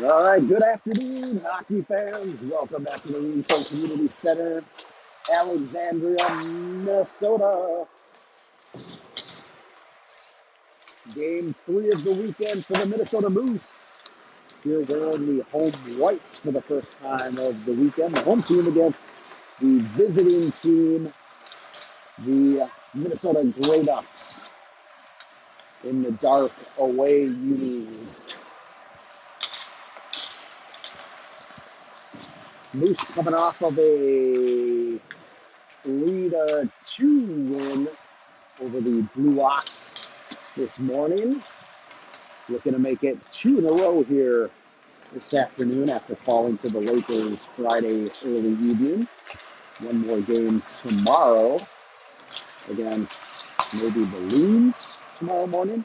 All right, good afternoon, hockey fans. Welcome back to the Windsor Community Center, Alexandria, Minnesota. Game 3 of the weekend for the Minnesota Moose. Here wearing the home whites for the first time of the weekend. The home team against the visiting team, the Minnesota Grey Ducks, in the dark away unis. Moose coming off of a 3-2 win over the Blue Ox this morning. Looking to make it 2 in a row here this afternoon after falling to the Lakers Friday early evening. One more game tomorrow against maybe the Loons tomorrow morning.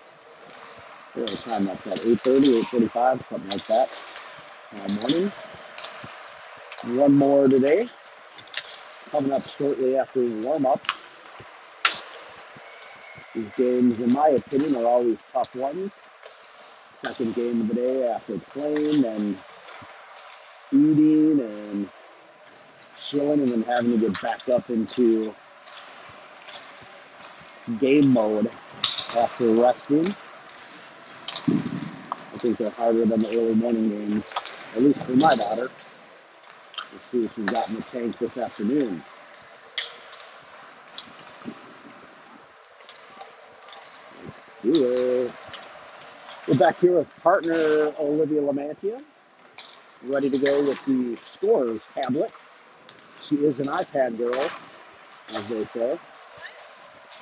What time that's at? 8:30, 8:45, something like that tomorrow morning. One more today, coming up shortly after warm-ups. These games, in my opinion, are always tough ones. Second game of the day after playing and eating and chilling, and then having to get back up into game mode after resting. I think they're harder than the early morning games, at least for my daughter. Let's see what she's got in the tank this afternoon. Let's do it. We're back here with partner Olivia Lamantia, ready to go with the Scorers tablet. She is an iPad girl, as they say.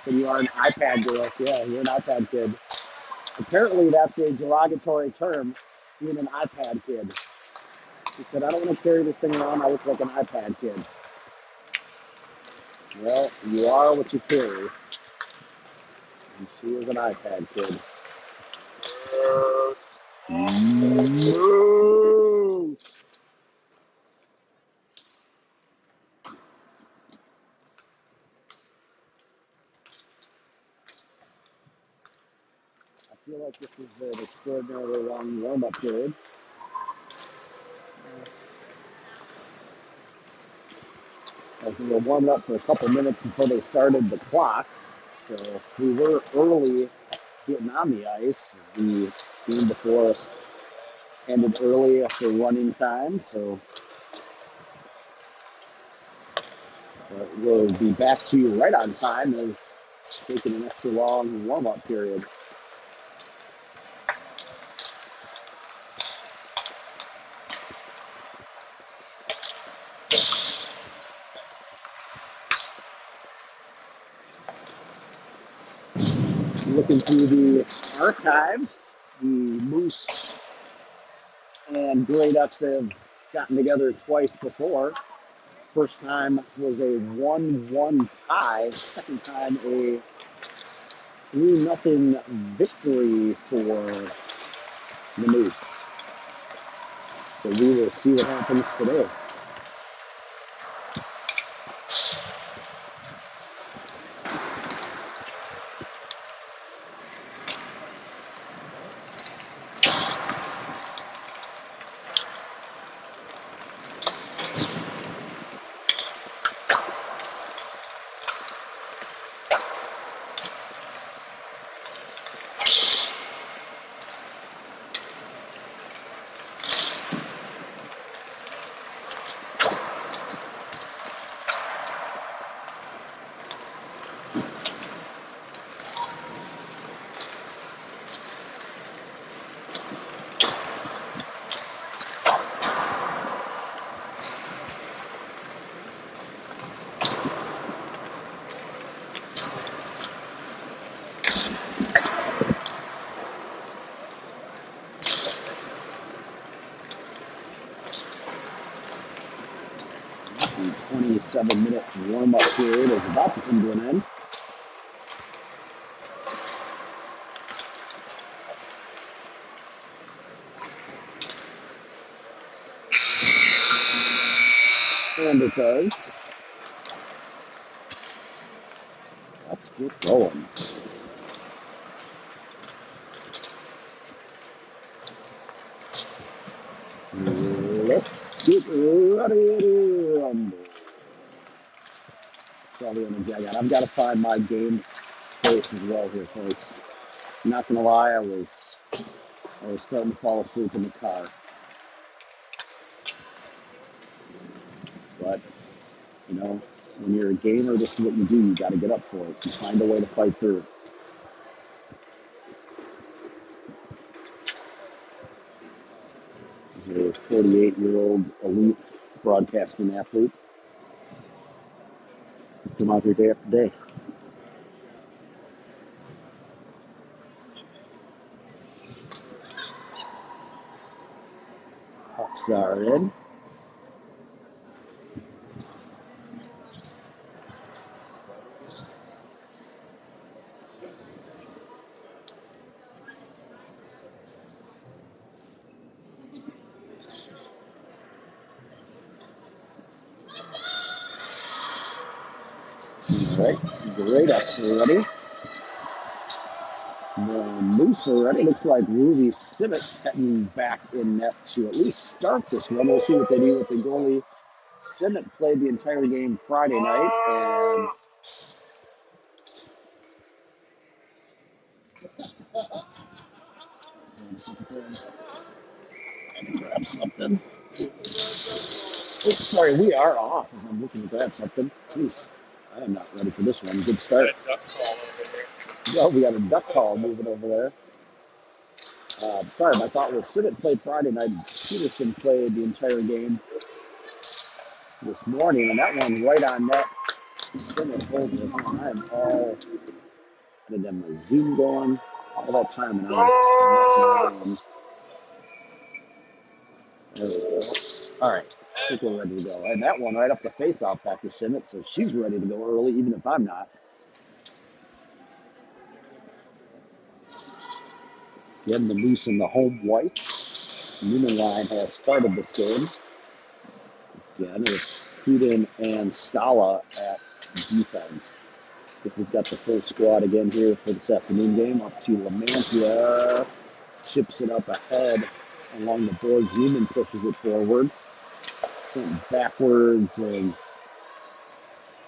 So you are an iPad girl. Yeah, you're an iPad kid. Apparently that's a derogatory term, being an iPad kid. She said, I don't want to carry this thing around. I look like an iPad kid. Well, you are what you carry. And she is an iPad kid. Moose! I feel like this is an extraordinarily long warm-up period. As we were warming up for a couple minutes before they started the clock. So we were early getting on the ice. The game before us ended early after running time. So we'll be back to you right on time as taking an extra long warm-up period. Looking through the archives, the Moose and Grey Ducks have gotten together twice before. First time was a 1-1 tie. Second time a 3-0 victory for the Moose. So we will see what happens today. The 27-minute warm-up period is about to come to an end. And it does. Let's get going. Let's get ready to rumble. That's all the energy I got. I've got to find my game face as well here, folks. I'm not gonna lie, I was starting to fall asleep in the car, but when you're a gamer, this is what you do. You got to get up for it. You find a way to fight through. He's a 48-year-old elite broadcasting athlete. Come out here day after day. Pucks are in. All right, great ups already. The Moose already. Looks like Ruby Simmett heading back in net to at least start this one. We'll see what they do with the goalie. Simmett played the entire game Friday night, and I can grab something. Oh, sorry, we are off as I'm looking to grab something. Jeez, I am not ready for this one. Good start. Well, we got a duck call moving over there. Sorry, my thought was Simmett played Friday night. Peterson played the entire game this morning, and that one right on net. Simmett holds it. I am all, I didn't have my Zoom going all that time, and I was messing around. There we go. All right, I think we're ready to go. And that one right up the face-off back to Simmett, so she's ready to go early, even if I'm not. Getting the Moose in the home whites. Newman line has started this game. Again, it's Puden and Scala at defense. I think we've got the full squad again here for this afternoon game. Up to Lamantia. Chips it up ahead along the boards. Newman pushes it forward. Sent backwards and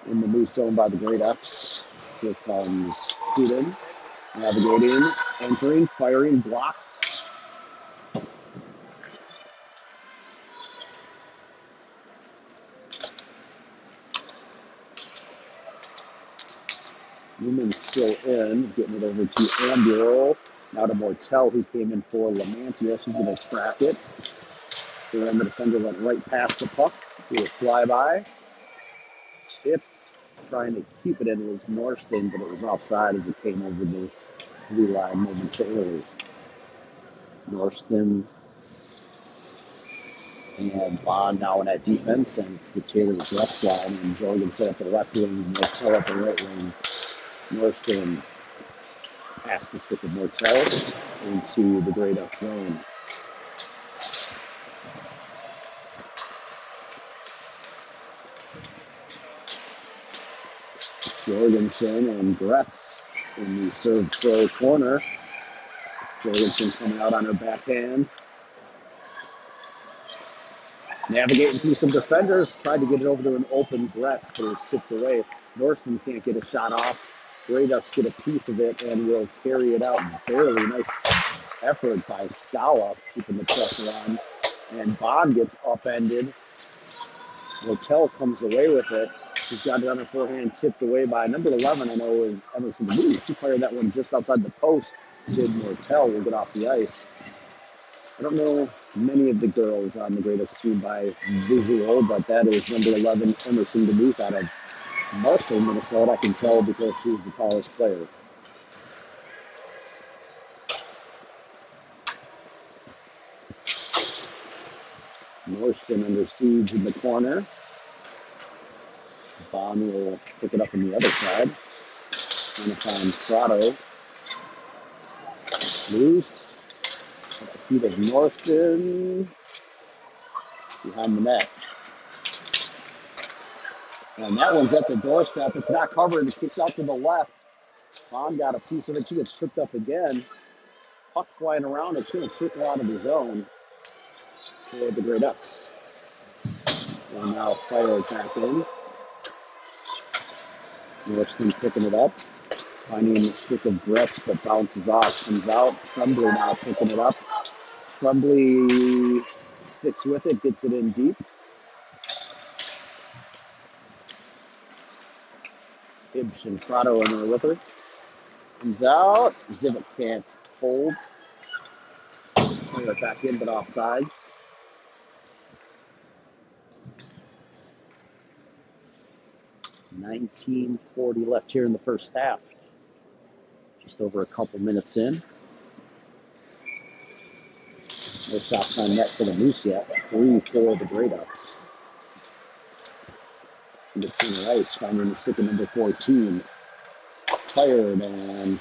in the Moose zone by the Great X. Here comes Puden. Navigating, entering, firing, blocked. Newman's still in, getting it over to Amburo. Now to Mortel, who came in for Lamantia. She's going to track it. And the defender went right past the puck. Do a flyby. Tipped, trying to keep it in. It was Norston, but it was offside as it came over the blue line momentarily. Norston and Bond now in that defense, and it's the Taylor's left line, and Jorgensen at the left wing, Mortel at the right wing. Norston past the stick of Mortel into the Great Up zone. Jorgensen and Gretz in the serve throw corner. Jorgensen coming out on her backhand. Navigating through some defenders, tried to get it over to an open Gretz, but it was tipped away. Norston can't get a shot off. Grey Ducks get a piece of it and will carry it out barely. Nice effort by Scala, keeping the pressure on. And Bond gets upended. Mortel comes away with it. She's got it on her forehand, tipped away by number 11, I know, is Emerson DeMuth. She fired that one just outside the post. Did Mortel will get off the ice. I don't know many of the girls on the Great Oaks team by visual, but that is number 11, Emerson DeMuth out of Marshall, Minnesota. I can tell because she's the tallest player. Norston under siege in the corner. Bond will pick it up on the other side. Trying to find Prado. Loose. At the feet of Norston. Behind the net. And that one's at the doorstep. It's not covered. It kicks out to the left. Bond got a piece of it. She gets tripped up again. Puck flying around. It's going to trickle out of the zone. for the Grey Ducks. They'll now fire it back in. Northston picking it up. Finding the stick of Gretz, but bounces off, comes out. Tremblay now picking it up. Tremblay sticks with it, gets it in deep. Hibbs and Prado in there with her. Comes out. Zivit can't hold. Play it back in, but offsides. $19:40 left here in the first half. Just over a couple minutes in. No shots on net for the Moose yet. 3 for the Grey Ducks. Into center ice, finding the stick of number 14. Fired and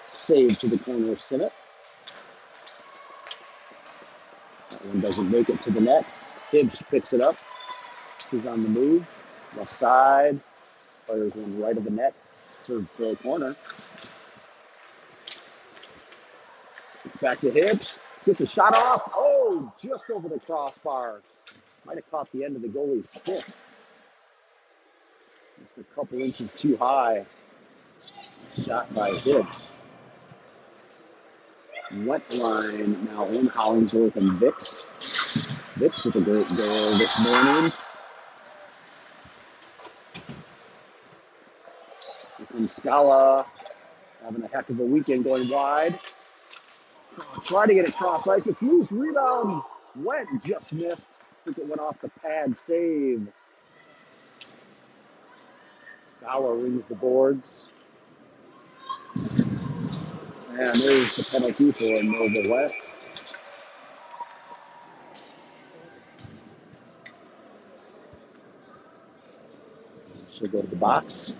saved to the corner of Sinnott. That one doesn't make it to the net. Hibbs picks it up. He's on the move. Left side. Fires one right of the net. Served for a corner. It's back to Hibbs. Gets a shot off. Oh, just over the crossbar. Might have caught the end of the goalie's stick. Just a couple inches too high. Shot by Hibbs. Wet line now in Hollingsworth and Vicks. Vicks with a great goal this morning. Here comes Scala, having a heck of a weekend going wide. Try to get it cross ice. It's loose. Rebound. Went. Just missed. I think it went off the pad. Save. Scala rings the boards. And there's the penalty for Nova West. She'll go to the box.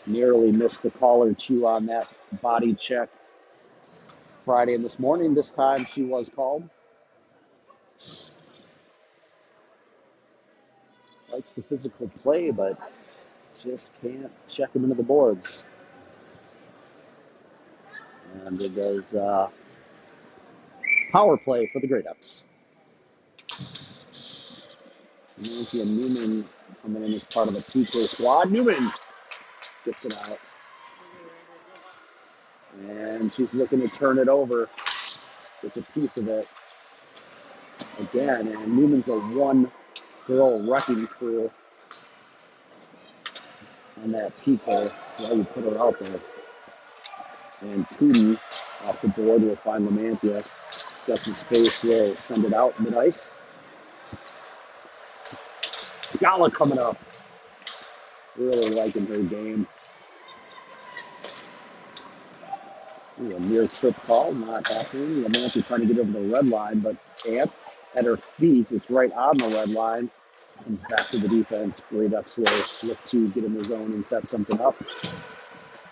Nearly missed the call or two on that body check Friday and this morning. This time she was called. Likes the physical play, but just can't check him into the boards. And it goes power play for the Grey Ducks. Nancy and Newman coming in as part of the PK squad. Newman gets it out. And she's looking to turn it over. Gets a piece of it. Again, and Newman's a one-girl wrecking crew on that PK. That's why you put her out there. And Pooty off the board will find Lamantia. She's got some space there. Send it out mid-ice. Scala coming up. Really liking her game. Ooh, a near trip call, not happening. Lamantia trying to get over the red line, but can't. At her feet, it's right on the red line. Comes back to the defense. Grey Ducks will look to get in the zone and set something up.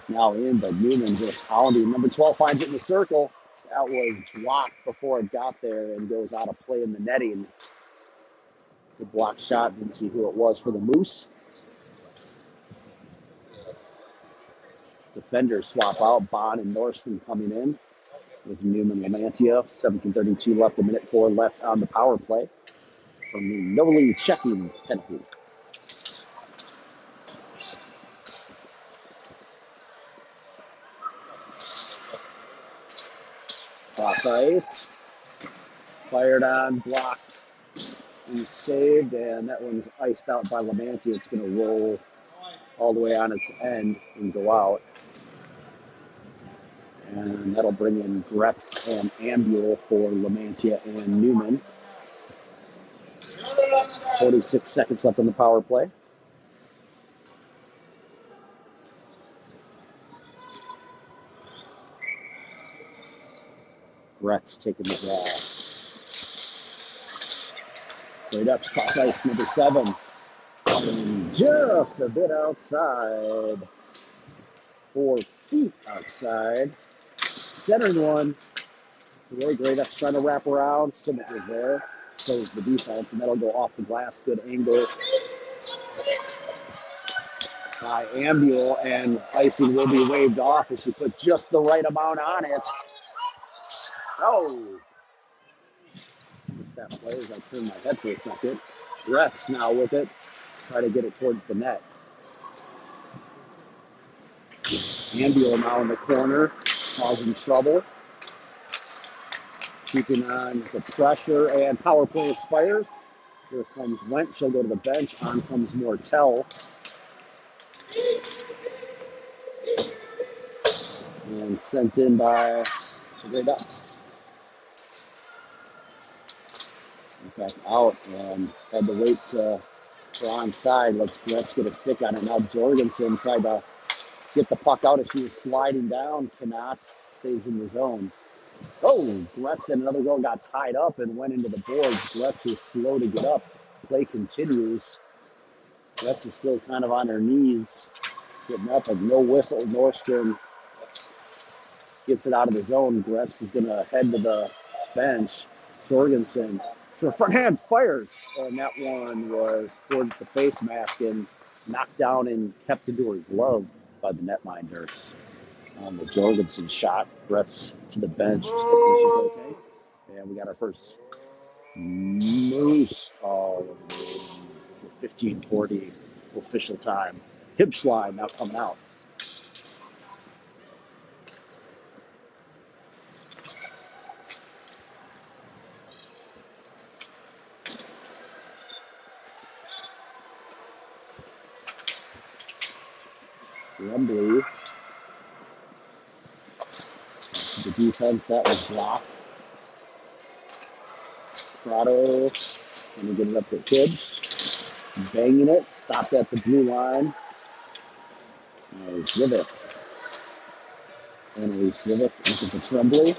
Now in, but Newman just hounding. Number 12 finds it in the circle. That was blocked before it got there and goes out of play in the netting. The block shot, didn't see who it was for the Moose. Defenders swap out. Bond and Northston coming in with Newman Lamantia. 17:32 left, a minute 4 left on the power play from the Noli checking penalty. Cross ice. Fired on, blocked, and saved, and that one's iced out by Lamantia. It's going to roll all the way on its end and go out. And that'll bring in Gretz and Ambule for Lamantia and Newman. 46 seconds left on the power play. Gretz taking the draw. Grey Ducks cross ice number 7. Coming just a bit outside. 4 feet outside. Centered one. The Grey Ducks trying to wrap around. Simmons was there. So is the defense, and that'll go off the glass. Good angle by Ambule, and icing will be waved off as she put just the right amount on it. Oh! that play as I turn my head for a second. Retz now with it, try to get it towards the net. Ambuel now in the corner, causing trouble. Keeping on the pressure, and power play expires. Here comes Went. She'll go to the bench. On comes Mortel. And sent in by the Grey Ducks. In fact, out and had to wait for onside. Let's get a stick on it. Now Jorgensen tried to get the puck out as she was sliding down. Cannot. Stays in the zone. Oh, Gretz and another girl got tied up and went into the boards. Gretz is slow to get up. Play continues. Gretz is still kind of on her knees, getting up, but no whistle. Nordstrom gets it out of the zone. Gretz is going to head to the bench. Jorgensen to the front hand, fires. And that one was towards the face mask and knocked down and kept into her glove by the netminder. On the Jorgensen shot, Gretz to the bench. Hopefully she's okay. And we got our first Moose. Oh, 15:40 official time. Hipschline now coming out. Rumbly. The defense that was blocked. Prado trying to get it up to Tibbs. Banging it. Stopped at the blue line. Zivik. And Zivik into the Tremblay.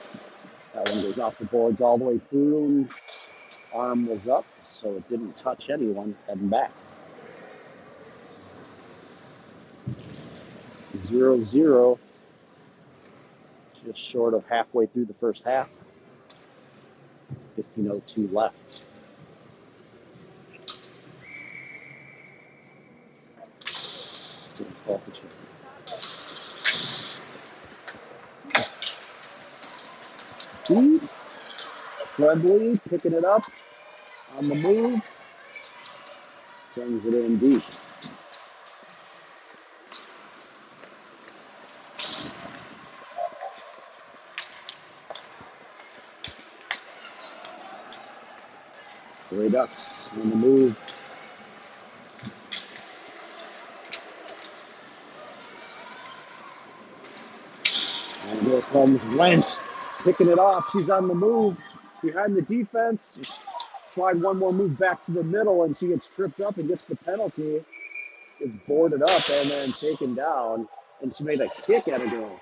That one goes off the boards all the way through. Arm was up, so it didn't touch anyone heading back. 0-0. Just short of halfway through the first half. 15:02 left. Tremblay picking it up on the move. Sends it in deep. Grey Ducks on the move. And here comes Went, picking it off. She's on the move behind the defense. Tried one more move back to the middle, and she gets tripped up and gets the penalty. Gets boarded up and then taken down. And she made a kick at a girl.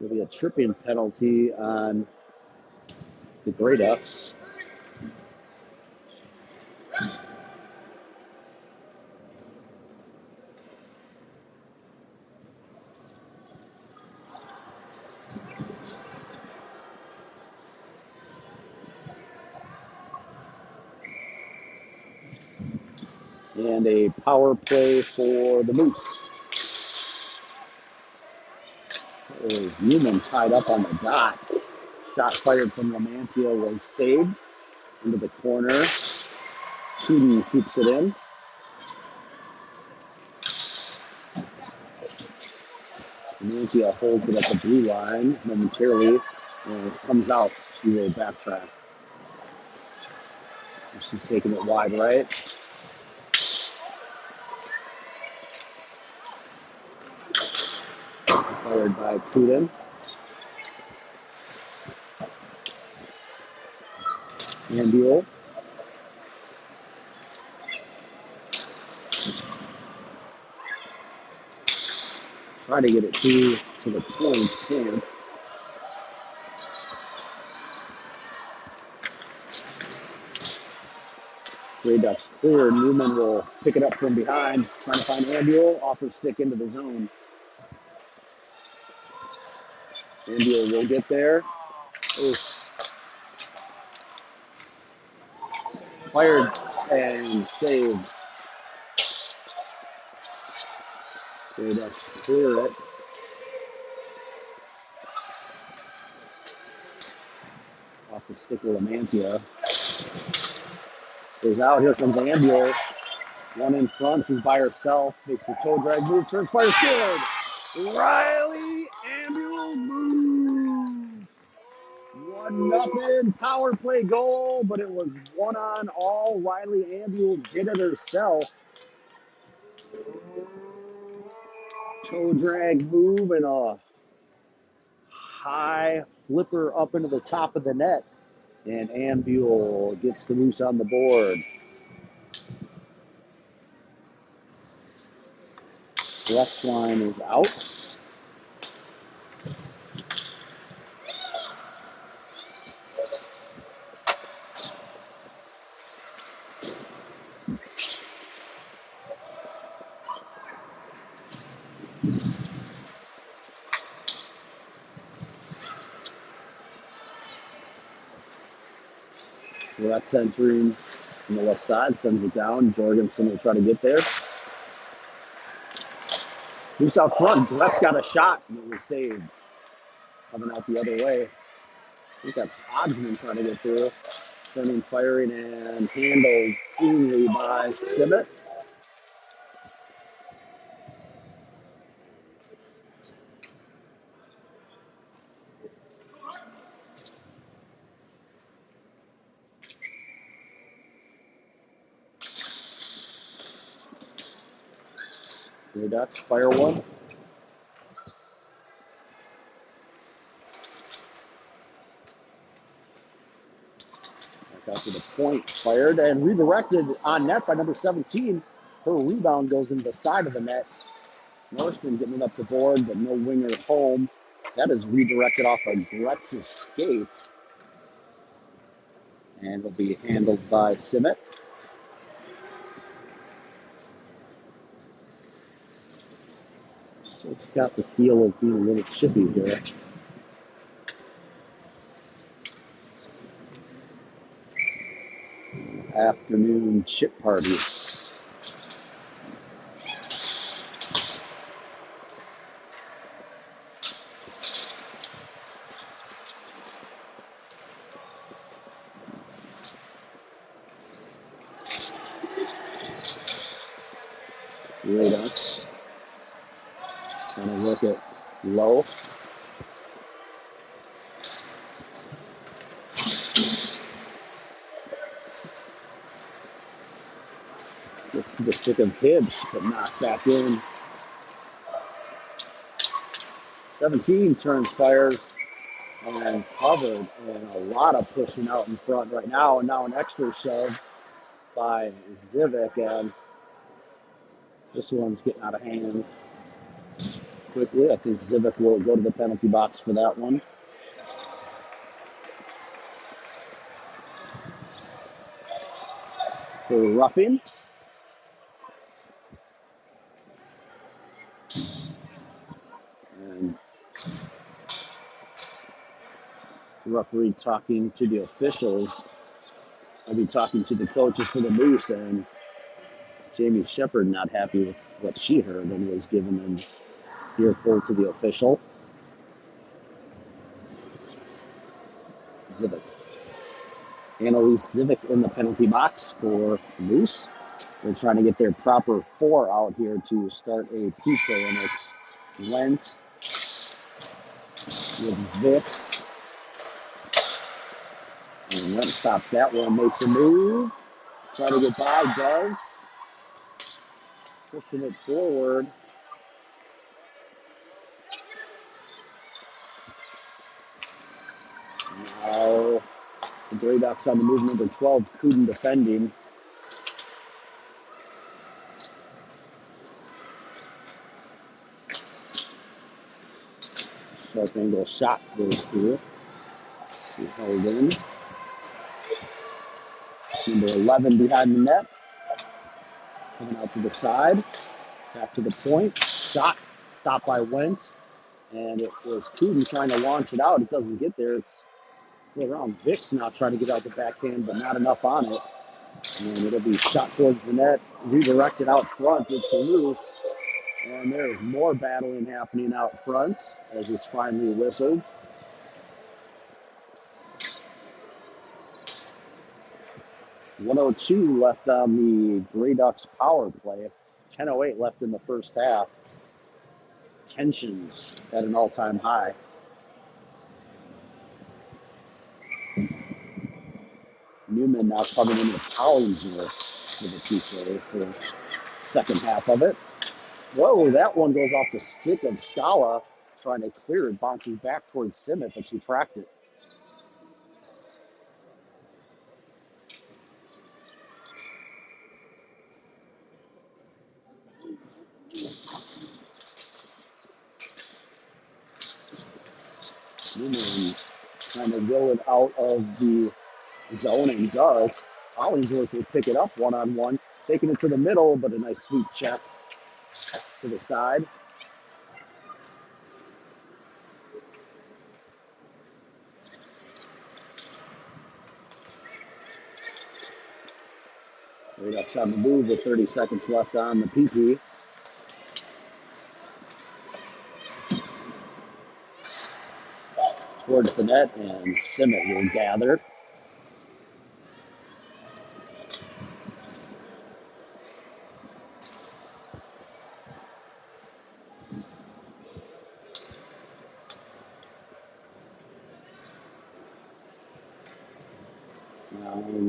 There'll be a tripping penalty on the Grey Ducks. And a power play for the Moose. Newman tied up on the dot. Shot fired from Lamantia was saved into the corner. Keaton keeps it in. Lamantia holds it at the blue line momentarily, and it comes out. She will backtrack. She's taking it wide right. Fired by Putin. Ambuel. Try to get it to the point. Can't. Grey Ducks clear. Newman will pick it up from behind. Trying to find Ambuel. Off her stick into the zone. Ambuel will get there. Oof. Fired and saved. Grey Ducks clear it. Off the stick of Lamantia. Stays out. Here comes Ambuel. One in front. She's by herself. Makes the toe drag move. Turns, fires, scared. Riley Ambuel moves. 1-0 power play goal, but it was 1-on-all. Riley Ambuel did it herself. Toe drag move and a high flipper up into the top of the net. And Ambuel gets the Moose on the board. Left line is out. Left entering from the left side, sends it down. Jorgensen will try to get there. Moose out front. Brett's got a shot, and it was saved. Coming out the other way. I think that's Hodgman trying to get through. Turning, firing, and handled cleanly by Sibbett. Grey Ducks fire one. Back out to the point, fired and redirected on net by number 17. Her rebound goes into the side of the net. Norseman getting up the board, but no winger home. That is redirected off of Gretz's skate. And will be handled by Sibbett. So it's got the feel of being a little chippy here. Afternoon chip party. Grey Ducks trying to work it low. Gets to the stick of Hibbs, but knocked back in. 17 turns, fires, and covered, and a lot of pushing out in front right now. And now an extra shove by Zivic, and this one's getting out of hand quickly. I think Zivic will go to the penalty box for that one. For roughing. And the referee talking to the officials. I'll be talking to the coaches for the Moose, and Jamie Shepard not happy with what she heard and was giving an earful to the official. Zivic. Annalise Zivic in the penalty box for Moose. They're trying to get their proper 4 out here to start a PK, and it's Lent with Vix. And Lent stops that one, makes a move. Trying to get by, does. Pushing it forward. Now the Grey Ducks on the move, number 12, Kuden defending. Sharp angle shot goes through. He held in. Number 11 behind the net. Coming out to the side. Back to the point. Shot. Stopped by Wentz. And it was Kuden trying to launch it out. It doesn't get there. It's still around. Vix now trying to get out the backhand, but not enough on it. And it'll be shot towards the net, redirected out front. It's loose. And there's more battling happening out front as it's finally whistled. 1:02 left on the Grey Ducks power play. 10:08 left in the first half. Tensions at an all-time high. Newman now coming into Collinsworth with a two-play for the second half of it. Whoa, that one goes off the stick of Scala, trying to clear it, bouncing back towards Simmet, but she tracked it. Newman trying to will it out of the zone and does. Collinsworth will pick it up one-on-one, taking it to the middle, but a nice sweep check to the side. Right outside the move with 30 seconds left on the PP. Towards the net, and Simmet will gather.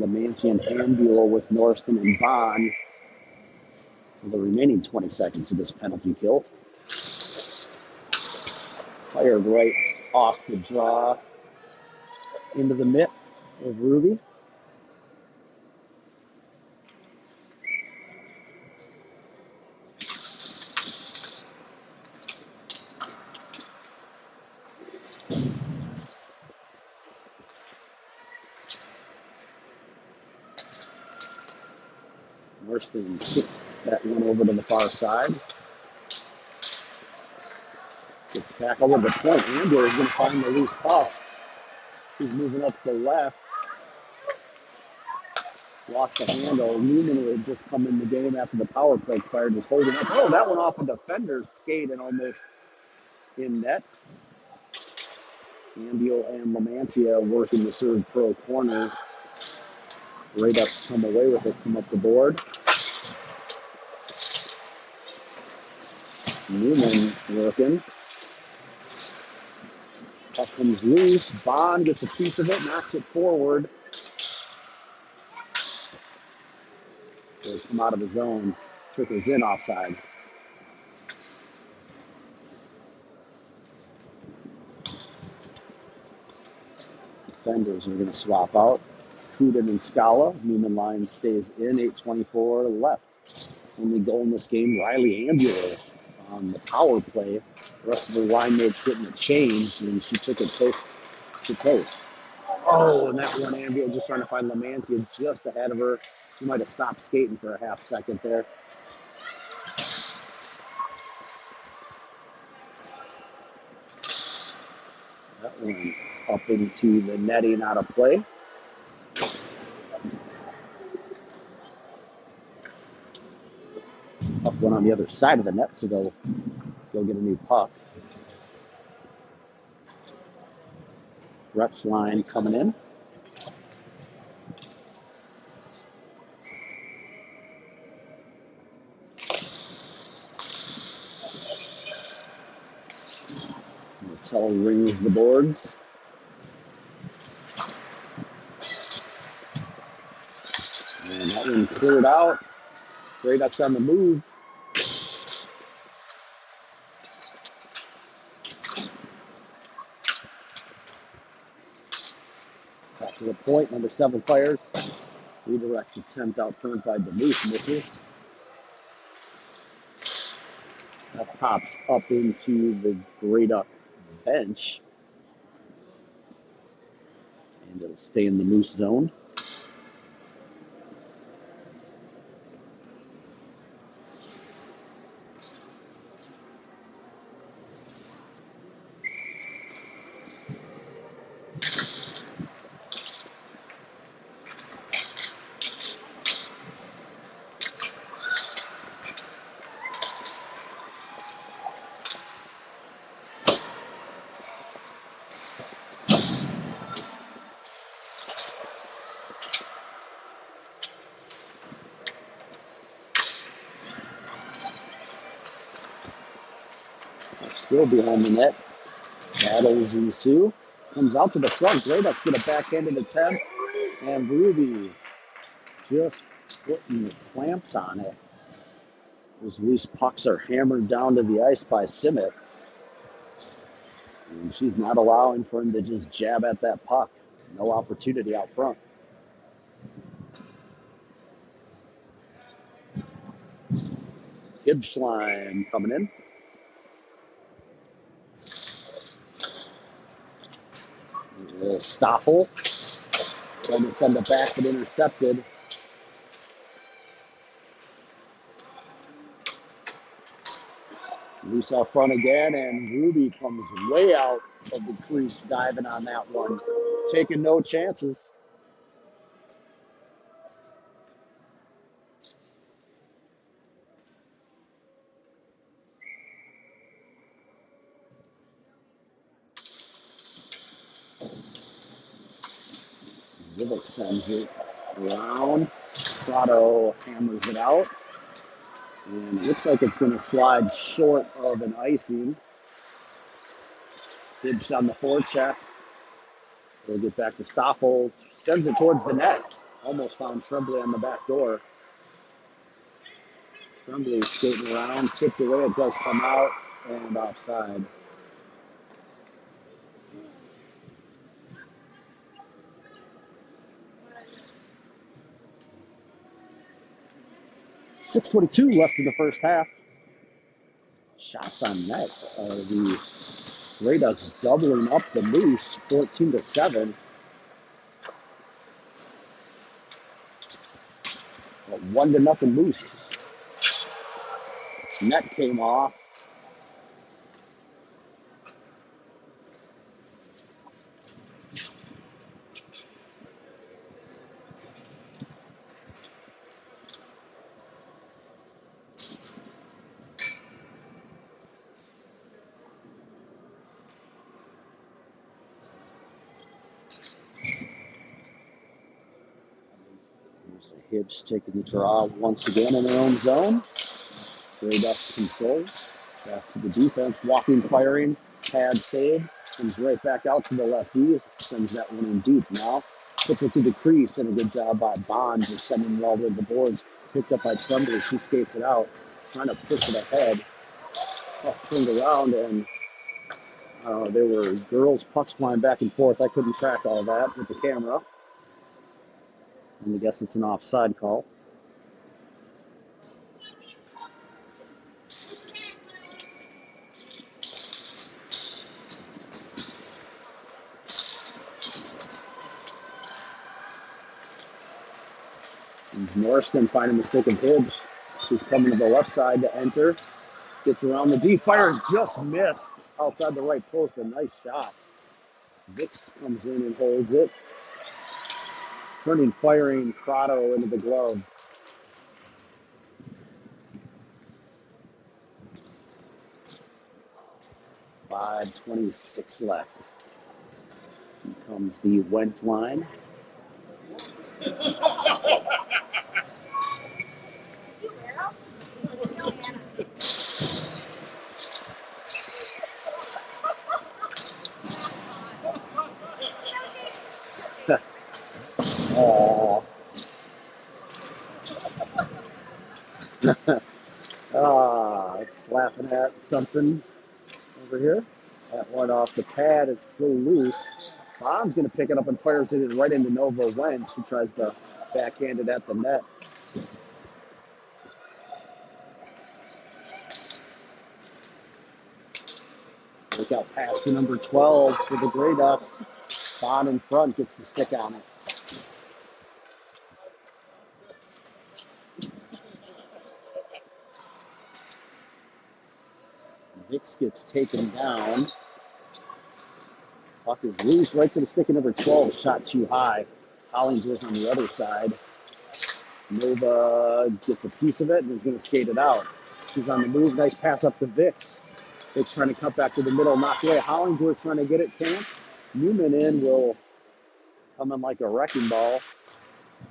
Lamantia and Ambula with Norston and Bond for the remaining 20 seconds of this penalty kill. Fired right off the draw into the mitt of Ruby. Norston kicked that one over to the far side. Gets back over the point. Ambula is going to find the loose puck. He's moving up to the left. Lost the handle. Newman had just come in the game after the power play expired, was holding up. Oh, that went off a defender's skate and almost in net. Ambula and Lamantia working the serve pro corner. Grey Ducks come away with it, come up the board. Newman working. Puck comes loose. Bond gets a piece of it, knocks it forward. They come out of the zone, trickles in offside. Defenders are going to swap out. Kudin and Scala. Newman line stays in. 8:24 left. Only goal in this game, Riley Ambula on the power play. The rest of the line mates getting a change, and she took it post to post. Oh, and that one, Ambula just trying to find Lamantia just ahead of her. She might have stopped skating for a half second there. That one up into the netting out of play. Up one on the other side of the net, so they'll get a new puck. Rhett's line coming in. Mattel rings the boards. And that one cleared out. Grey Ducks on the move. Back to the point, number 7 fires. Redirect attempt out front by Duluth, misses. That pops up into the Grey Duck bench. And it'll stay in the Moose zone. Still behind the net. Battles ensue. Comes out to the front. Grey Ducks get a backhanded attempt. And Ruby just putting the clamps on it. Those loose pucks are hammered down to the ice by Simmet. And she's not allowing for him to just jab at that puck. No opportunity out front. Gibschlein coming in. Stoffel trying to send it back, but intercepted. Loose out front again, and Ruby comes way out of the crease, diving on that one, taking no chances. Zivik sends it around. Prado hammers it out. And it looks like it's going to slide short of an icing. Gibbs on the forecheck. We'll get back to Stoffel. Sends it towards the net. Almost found Tremblay on the back door. Tremblay skating around, tipped away. It does come out and offside. .6:42 left in the first half. Shots on net. The Grey Ducks doubling up the Moose, 14-7. A 1-0 Moose. Net came off. Hibbs taking the draw once again in their own zone. Grey Ducks control. Back to the defense. Walking, firing. Pad save. Comes right back out to the lefty. Sends that one in deep now. Puts it through the crease, and a good job by Bond just sending it all over the boards. Picked up by Tremblay. She skates it out. Trying to push it ahead. Puck turned around, and there were girls' pucks flying back and forth. I couldn't track all that with the camera. And I guess it's an offside call. And Morriston finding the stick of Hibbs. She's coming to the left side to enter. Gets around the D. Fires just missed outside the right post. A nice shot. Vix comes in and holds it. Turning, firing Prado into the glove. .5:26 left. Here comes the Went line. It's laughing at something over here. That one off the pad. It's still loose. Bond's going to pick it up and fires it right into Nova Wentz. She tries to backhand it at the net. Look out past the number 12 for the Grey Ducks. Bond in front gets the stick on it. Vix gets taken down. Puck is loose right to the stick of number 12. Shot too high. Hollingsworth on the other side. Nova gets a piece of it and is going to skate it out. She's on the move. Nice pass up to Vix. Vix trying to cut back to the middle. Knocked away. Hollingsworth trying to get it. Can't. Newman in will come in like a wrecking ball.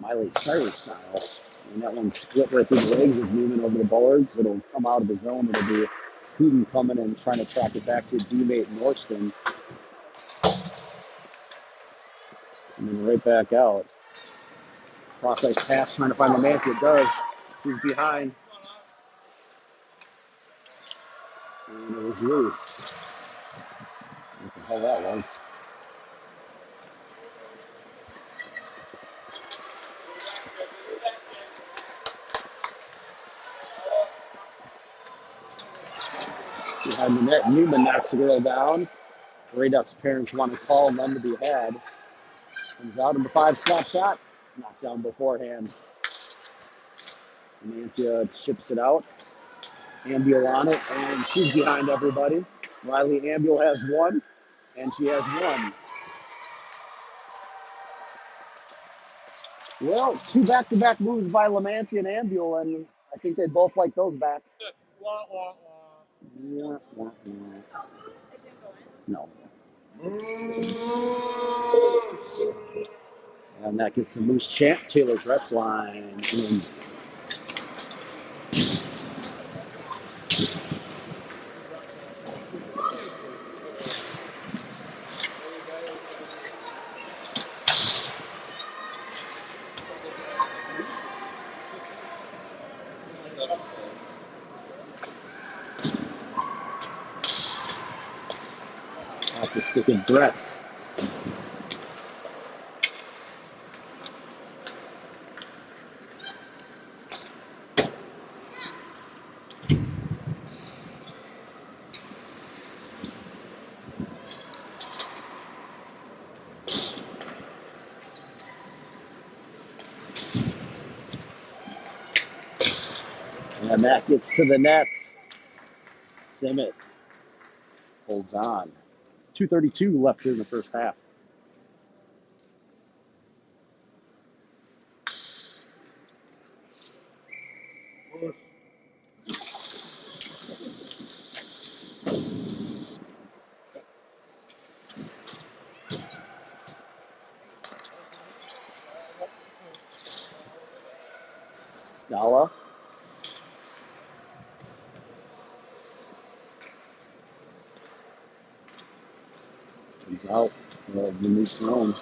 Miley Cyrus style. And that one split right through the legs of Newman over the boards. It'll come out of the zone. It'll be Putin coming and trying to track it back to D-mate Norston. And then right back out. Process pass, trying to find Lamantia. It does. She's behind. And it was loose. What the hell that was. Behind the net, Newman knocks the girl down. Ray Duck's parents want to call, none to be had. Comes out in the 5-slap shot. Knocked down beforehand. Lamantia chips it out. Ambiel on it, and she's behind everybody. Riley Ambiel has one, and she has one. Well, 2 back-to-back moves by Lamantia and Ambiel, and I think they both like those back. Yeah. No. And that gets the Moose champ, Taylor Gretzline, in. Off the stick of Gretz. And that gets to the net. Simmet holds on. 2:32 left here in the first half. Scala. Comes out of the new zone.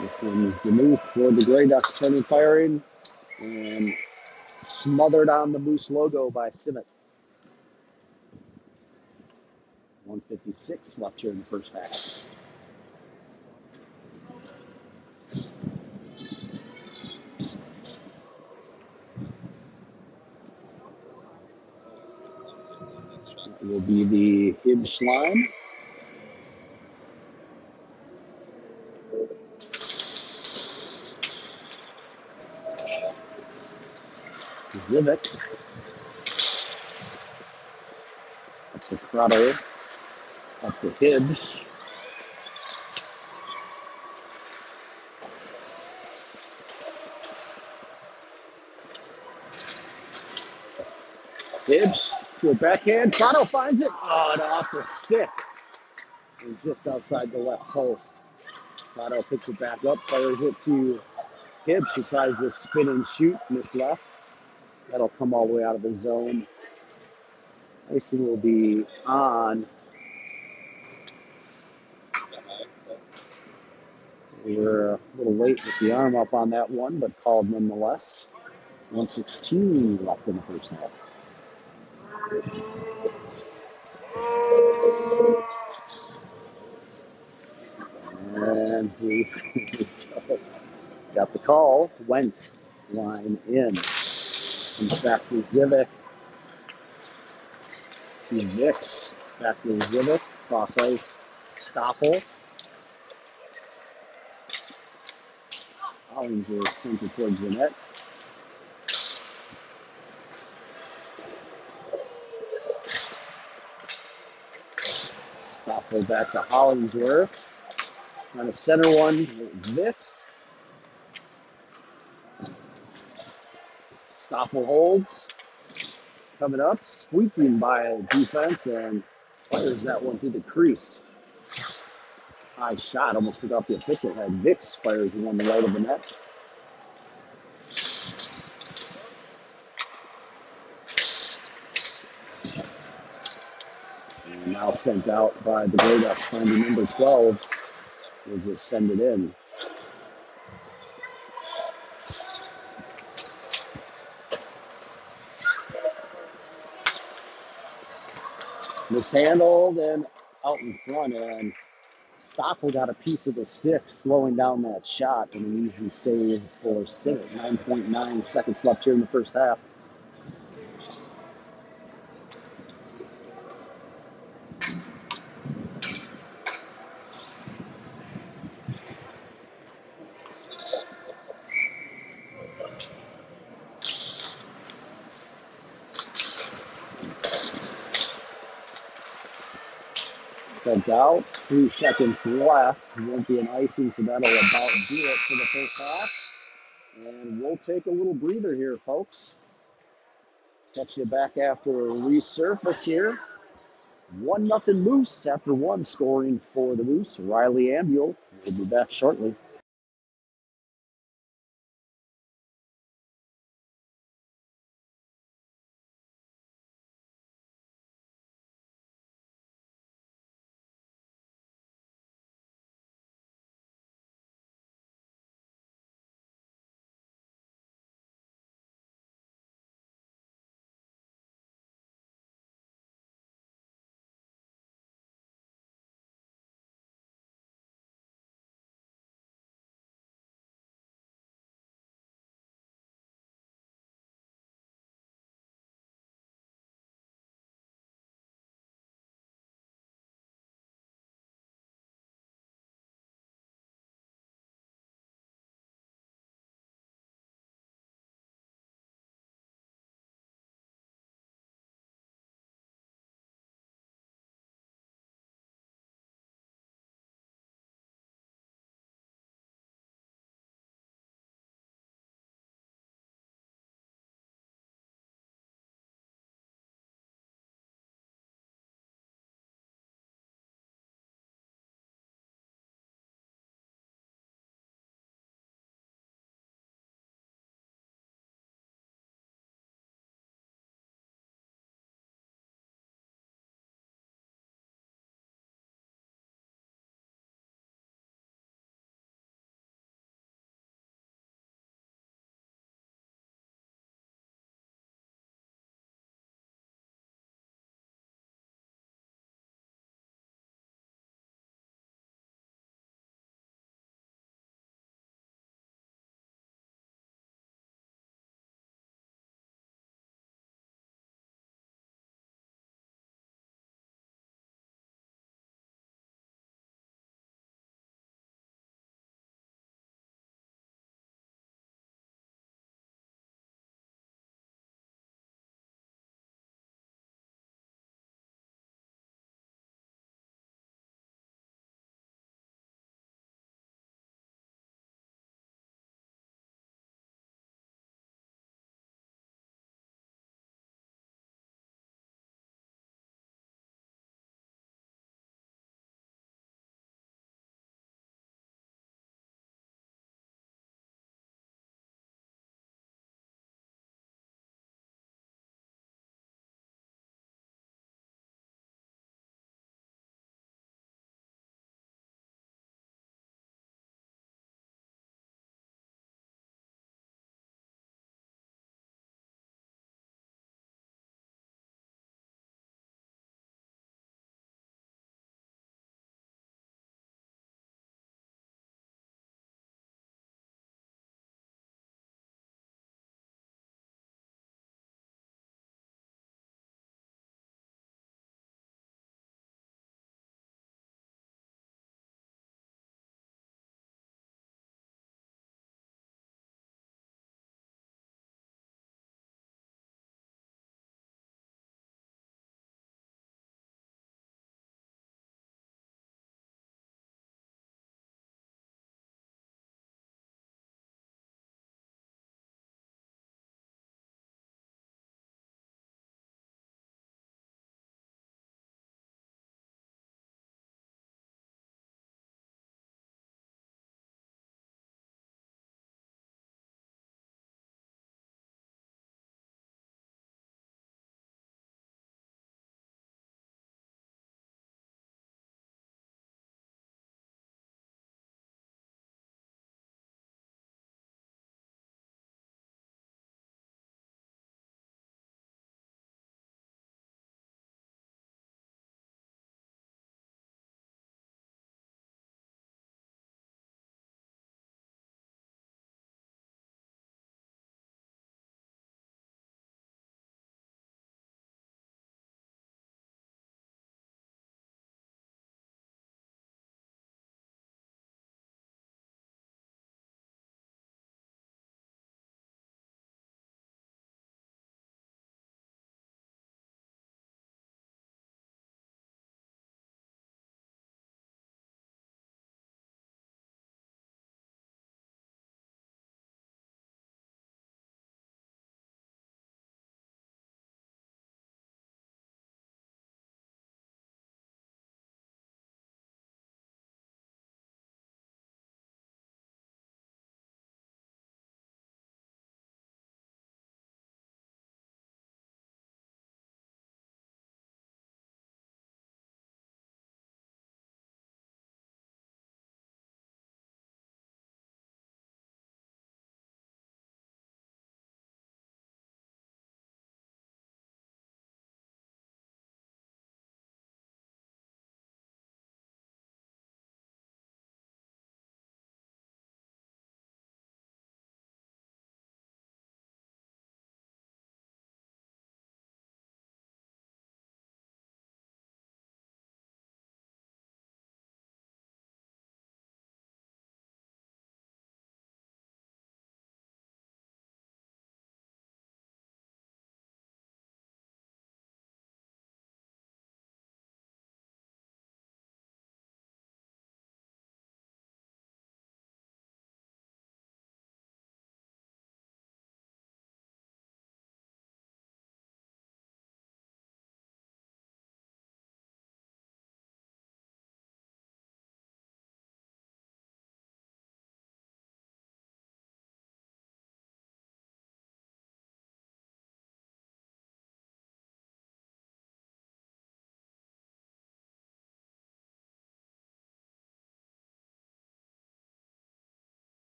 This one's the move for the Grey Ducks, turning firing, and smothered on the Moose logo by Simmet. 1:56 left here in the first half. That will be the Hibbs line. Zivik. Up to Crotto. Up to Hibbs. Hibbs to a backhand. Crotto finds it. Oh, and off the stick. And just outside the left post. Crotto picks it back up, fires it to Hibbs. She tries to spin and shoot, miss left. That'll come all the way out of the zone. Icing will be on. We were a little late with the arm up on that one, but called nonetheless. 1:16 left in the first half. And we got the call. Went line in. Comes back to Zivik. To Nix. Back to Zivik. Cross ice. Stoppel. Hollingsworth sent it towards the net. Stoppel back to Hollingsworth. Trying to center one with Vix. Stoppel holds. Coming up, squeaking by defense and fires that one through the crease. High shot, almost took off the official head. Vicks fires one the right of the net. And now sent out by the Grey Ducks, finding number 12. We'll just send it in. Mishandled and out in front, and Stoffel got a piece of the stick, slowing down that shot, and an easy save for Sinnott. 9.9 seconds left here in the first half. Sent out, 3 seconds left. Won't be an icing, so that'll about do it for the first half. And we'll take a little breather here, folks. Catch you back after a resurface here. 1-0 Moose after one, scoring for the Moose, Riley Ambuel. We'll be back shortly.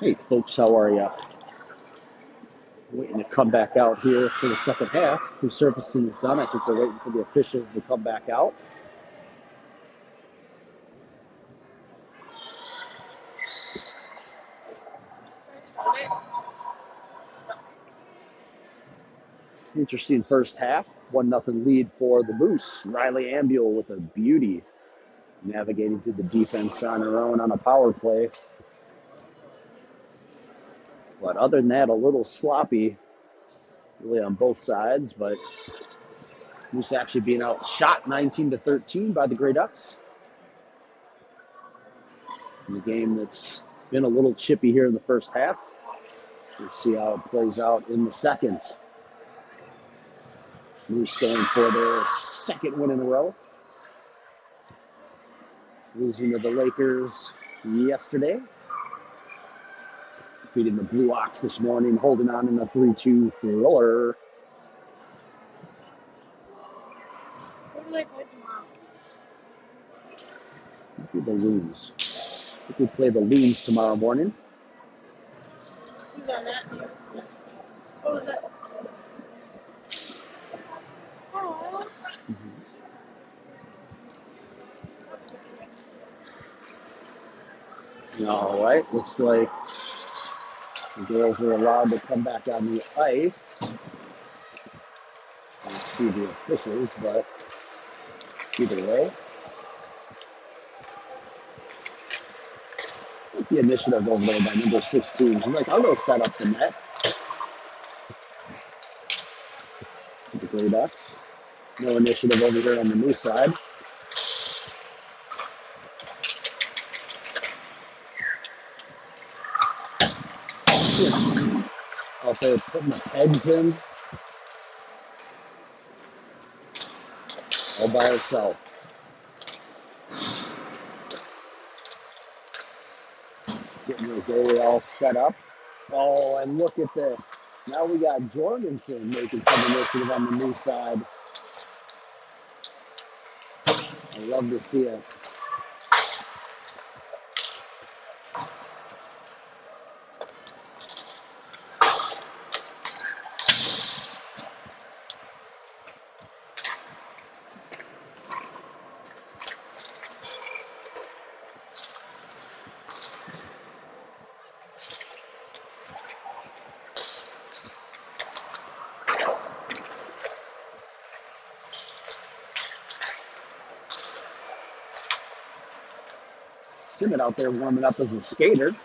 Hey folks, how are ya? Waiting to come back out here for the second half. Resurfacing is done. I think they're waiting for the officials to come back out. Interesting first half. 1-0 lead for the Moose. Riley Ambuel with a beauty, navigating through the defense on her own on a power play. But other than that, a little sloppy, really on both sides. But Moose actually being outshot 19-13 by the Grey Ducks. In a game that's been a little chippy here in the first half. We'll see how it plays out in the second. Moose going for their second win in a row. Losing to the Lakers yesterday. Beating the Blue Ox this morning, holding on in a 3-2 thriller. Who do they play tomorrow? Maybe the Loons. I think we play the Loons tomorrow morning. Who's on that team? What was that? Oh. All right, looks like the girls are allowed to come back on the ice. Let's see the officials, but either way. The initiative over there by number 16. I'm like, I'll go set up the net. The Grey Ducks. No initiative over here on the Moose side. Out there putting the pegs in. All by herself. Getting the goalie all set up. Oh, and look at this. Now we got Jorgensen making some initiative on the Moose side. I love to see it. Simmet out there warming up as a skater.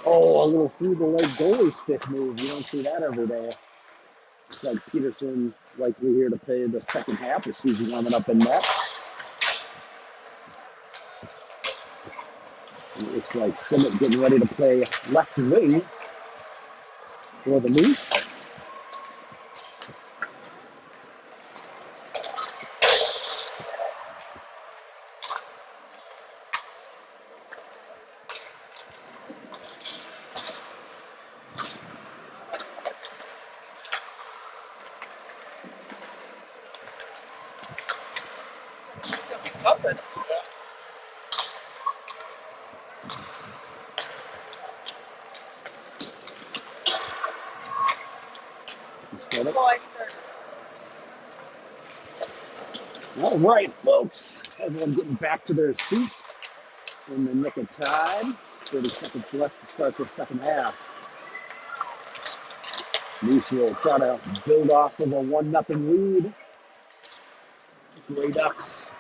Oh, a little through the leg goalie stick move. You don't see that every day. Looks like Peterson likely here to play the second half as he's warming up in net. And it looks like Simmet getting ready to play left wing for the Moose. Something. Oh, I started. All right, folks. Everyone getting back to their seats in the nick of time. 30 seconds left to start the second half. Moose will try to build off of a 1-0 lead. Grey Ducks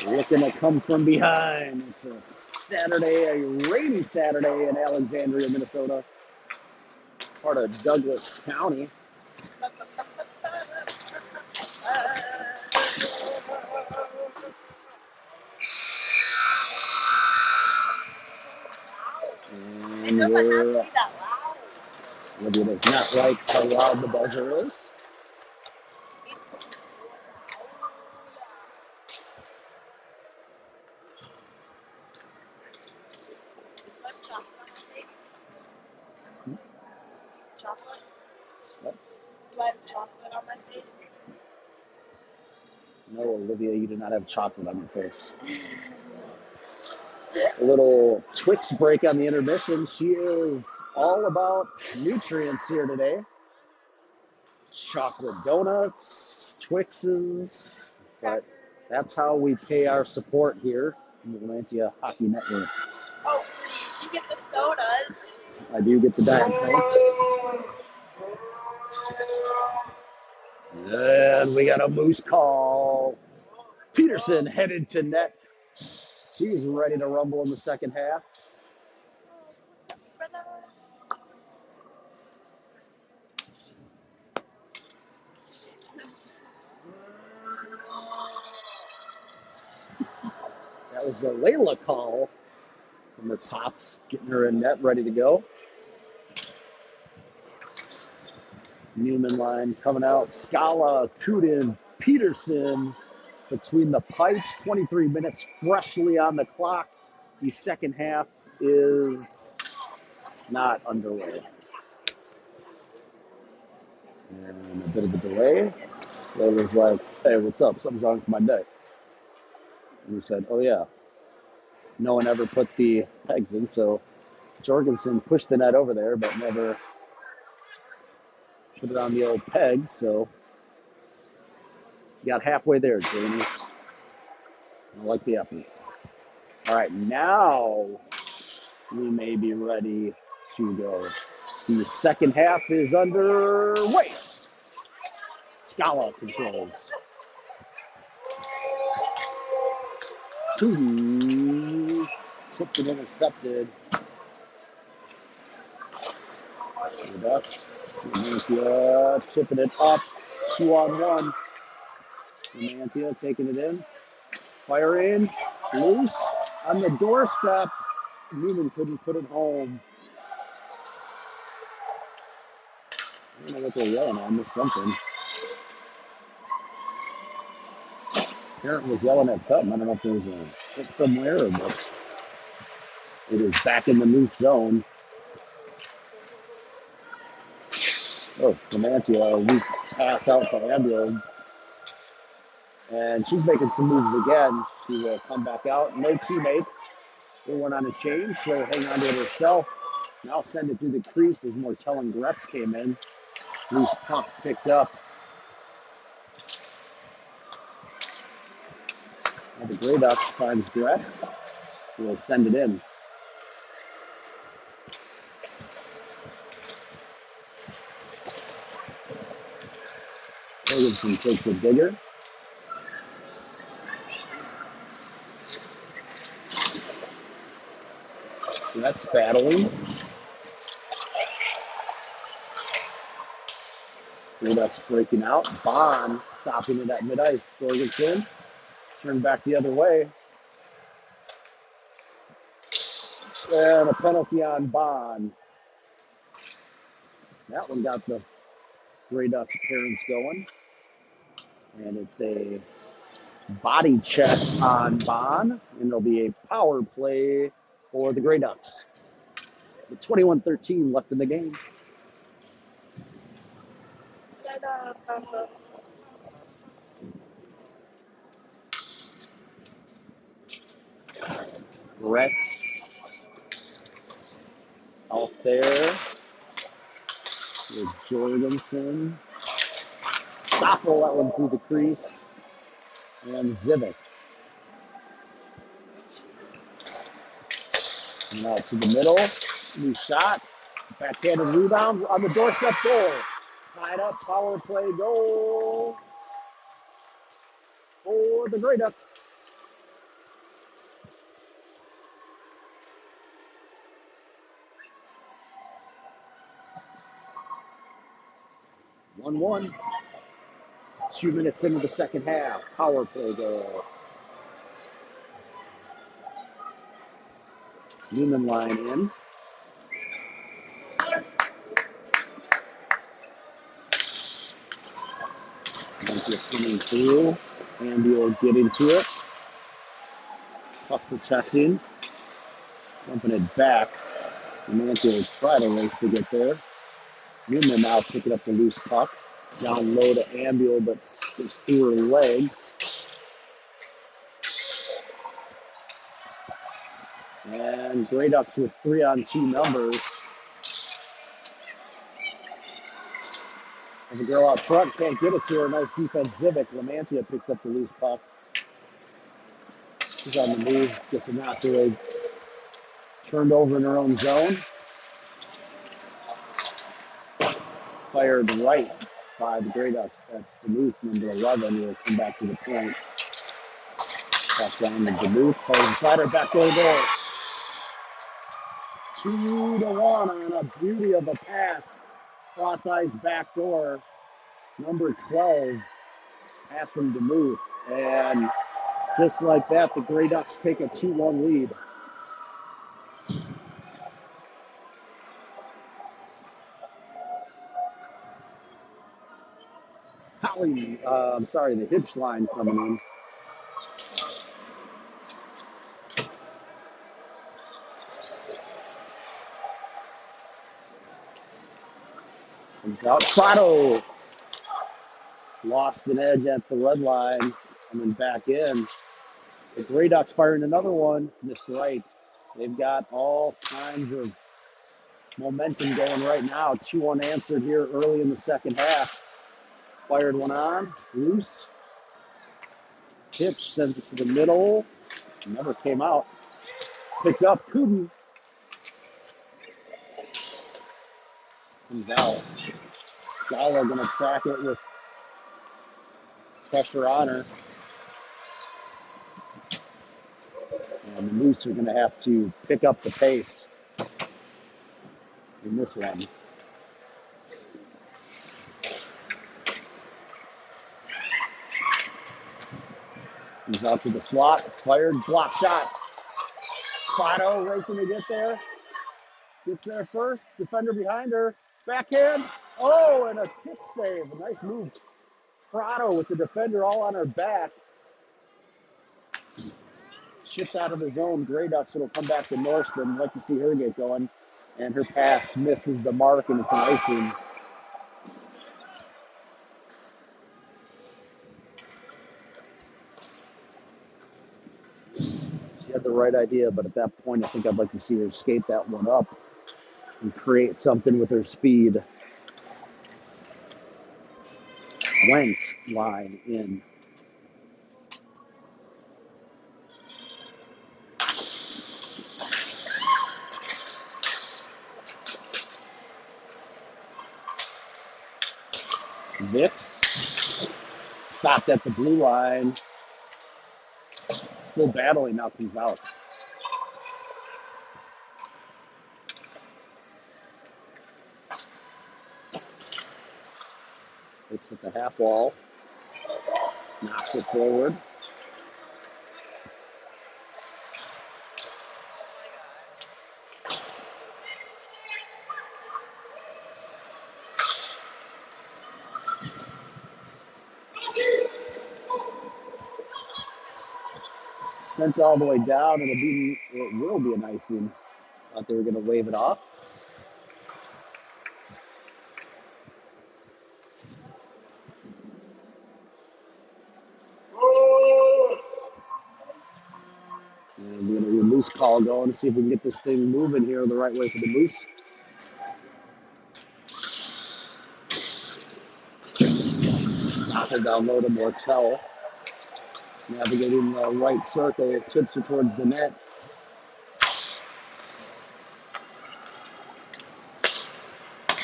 looking to come from behind. It's a Saturday, a rainy Saturday in Alexandria, Minnesota, part of Douglas County. And we're, maybe it's not like how loud the buzzer is. It's chocolate on my face. Chocolate? What? Do I have chocolate on my face? No, Olivia, you do not have chocolate on your face. A little Twix break on the intermission. She is all about nutrients here today. Chocolate donuts, Twixes, but that's how we pay our support here in the Atlantia Hockey Network. Oh, please, you get the sodas. I do get the Diet Cokes. And we got a Moose call. Peterson headed to net. She's ready to rumble in the second half. That was a Layla call from her pops, getting her in net, ready to go. Newman line coming out. Scala, Kudin, Peterson between the pipes. 23 minutes freshly on the clock. The second half is not underway. And a bit of a delay. It was like, hey, what's up? Something's wrong with my day. And we said, oh, yeah. No one ever put the pegs in, so Jorgensen pushed the net over there, but never put it on the old pegs, so you got halfway there, Jamie. I like the effort. All right, now we may be ready to go. The second half is underway. Scala controls. Tipped and intercepted. The Ducks. Mantia tipping it up. 2-on-1. Mantia taking it in. Fire in. Loose. On the doorstep. Newman couldn't put it home. I don't know what they're yelling at. I missed something. Parent was yelling at something. I don't know if there was a hit somewhere or what. It is back in the Moose zone. Oh, Demantia, weak pass out to Ambrose. And she's making some moves again. She will come back out. No teammates. They went on a change. She'll hang on to it herself. Now send it through the crease as Mortel and Gretz came in. Loose puck picked up. Now the Grey Ducks finds Gretz. Will send it in. Jorgensen takes the digger. That's battling. Grey Ducks breaking out. Bond stopping it at mid-ice. Jorgensen turned back the other way. And a penalty on Bond. That one got the Grey Ducks parents going. And it's a body check on Bond. And there'll be a power play for the Grey Ducks. With 21-13 left in the game. Gretz out there with Jorgensen. Stoppel that one through the crease. And Zivik. Now to the middle. New shot. Backhanded rebound on the doorstep goal. Tied up, power play goal for the Grey Ducks. One. 2 minutes into the second half. Power play goal. Newman line in. Just coming through. Andy will get into it. Puck protecting. Dumping it back. Mantia will try to race to get there. Newman now picking up the loose puck. Down low to Ambule, but it's through her legs. And Grey Ducks with 3-on-2 numbers. And the girl out front can't get it to her. Nice defense, Zivic. Lamantia picks up the loose puck. She's on the move, gets it knocked away. Turned over in her own zone. Fired right by the Grey Ducks. That's Duluth, number 11. Will come back to the point. Back down to Duluth. Fires inside her back goal. 2-1 on a beauty of a pass. Cross ice back door. Number 12. Pass from Duluth. And just like that, the Grey Ducks take a 2-1 lead. The Hitch line coming in. Comes out. Prado lost an edge at the red line. Coming back in. The Grey Ducks firing another one. Missed right. They've got all kinds of momentum going right now. 2 unanswered here early in the second half. Fired one on. Loose. Hitch sends it to the middle. Never came out. Picked up. Kuden comes out. Scala going to track it with pressure on her. And the Moose are going to have to pick up the pace in this one. Comes out to the slot. Fired. Block shot. Prado racing to get there. Gets there first. Defender behind her. Backhand. Oh, and a kick save. A nice move. Prado with the defender all on her back. Shifts out of the zone. Grey Ducks. It'll come back to Norseman. Like to see her get going. And her pass misses the mark, and it's an icing. She had the right idea, but at that point, I think I'd like to see her skate that one up and create something with her speed. Went line in. Vix stopped at the blue line. Still battling, now comes out. Looks at the half wall. Knocks it forward. Sent all the way down, and it will be an icing. Thought they were going to wave it off. And we're going to get a Moose call going to see if we can get this thing moving here the right way for the Moose. Knocking down low to Mortel. Navigating the right circle, tips it towards the net.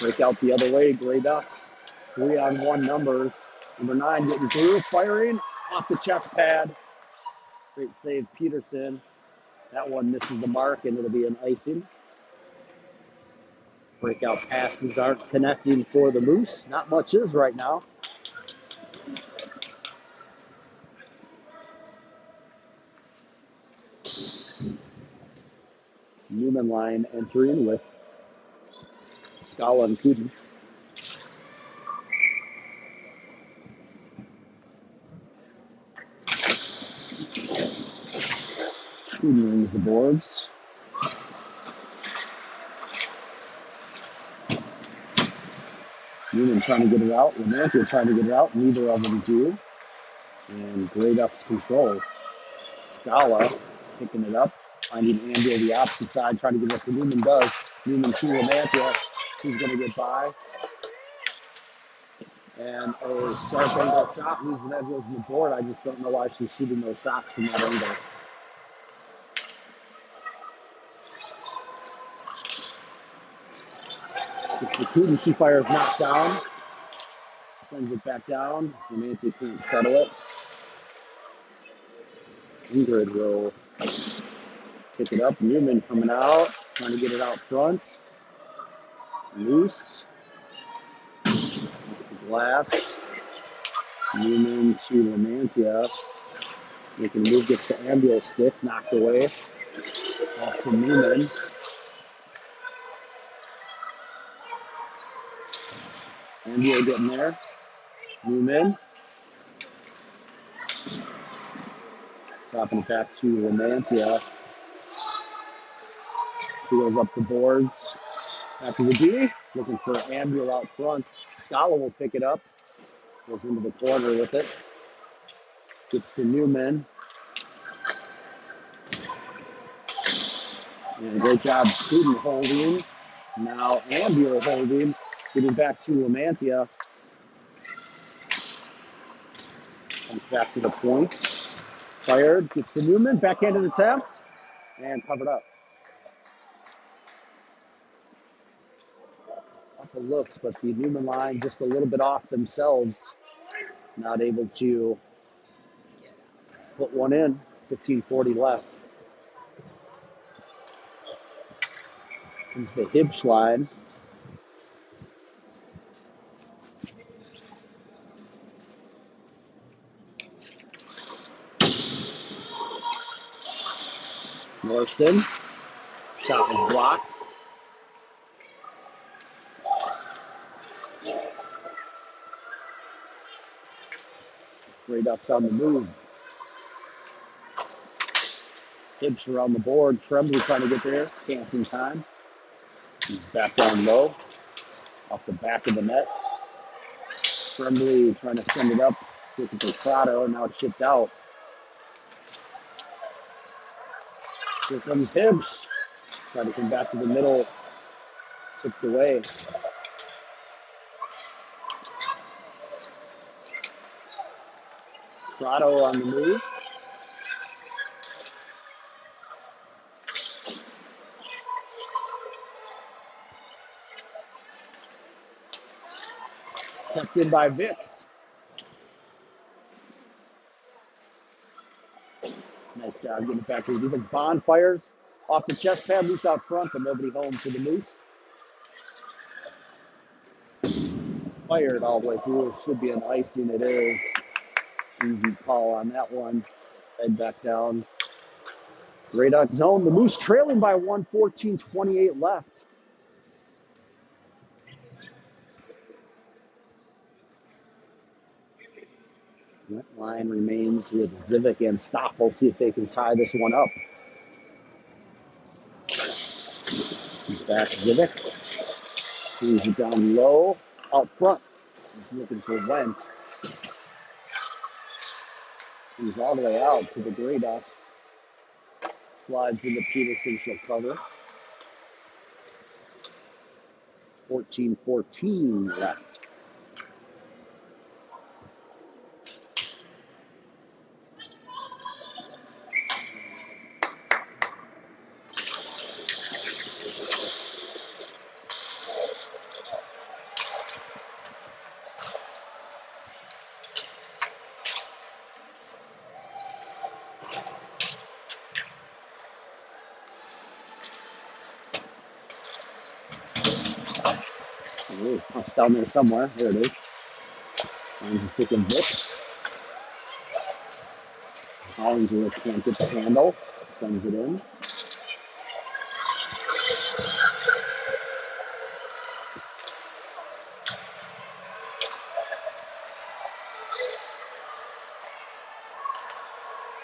Break out the other way, Grey Ducks. 3-on-1 numbers. Number 9 getting through, firing off the chest pad. Great save, Peterson. That one misses the mark, and it'll be an icing. Breakout passes aren't connecting for the Moose. Not much is right now. Newman line entering with Scala and Kuden. Kuden rings the boards. Newman trying to get it out. Lamantia trying to get it out. Neither of them do. And Grey Ducks control. Scala picking it up Finding Andy on the opposite side, trying to get what the Newman does. Newman to Lamantia. He's going to get by. And a sharp angle shot leaves the Angels on the board. I just don't know why she's shooting those shots from that angle. If the Cooten, she fires knocked down. Sends it back down. Lamantia can't settle it. Ingrid will pick it up. Newman coming out, trying to get it out front. Loose. Off the glass. Newman to Lamantia. Making a move, gets the Ambio stick, knocked away. Off to Newman. Ambio getting there. Newman. Dropping it back to Lamantia. She goes up the boards. After the D, looking for Ambio out front. Scala will pick it up. Goes into the corner with it. Gets to Newman. And great job, Cooten holding. Now Ambio holding. Getting back to Lamantia. Comes back to the point. Fired. Gets to Newman. Backhanded attempt. And covered up. Couple looks, but the Newman line just a little bit off themselves. Not able to put one in. 15:40 left. Comes the Hibsch line. Norston. Shot was blocked. Great ups on the move. Hibsch around the board. Tremblay trying to get there. Can't in time. He's back down low. Off the back of the net. Tremblay trying to send it up. Looking for Prado. Now it's shipped out. Here comes Hibsch. Trying to come back to the middle. Tipped away. Prado on the move. Kept in by Vix. Nice job getting it back to the defense. Bond fires off the chest pad, loose out front, but nobody home for the Moose. Fired all the way through. It should be an icing. It is. Easy call on that one. Head back down. Radok zone. The Moose trailing by 1, 14:28 left. That line remains with Zivik and Stoffel. See if they can tie this one up. Back Zivik. Moves it down low. Out front. He's looking for Wendt. He's all the way out to the Grey Ducks. Slides into Peterson. She'll cover. 14:14 left. Oh, it's down there somewhere. There it is. Finds a stick of Vix. Hollingsworth can't get the handle. Sends it in.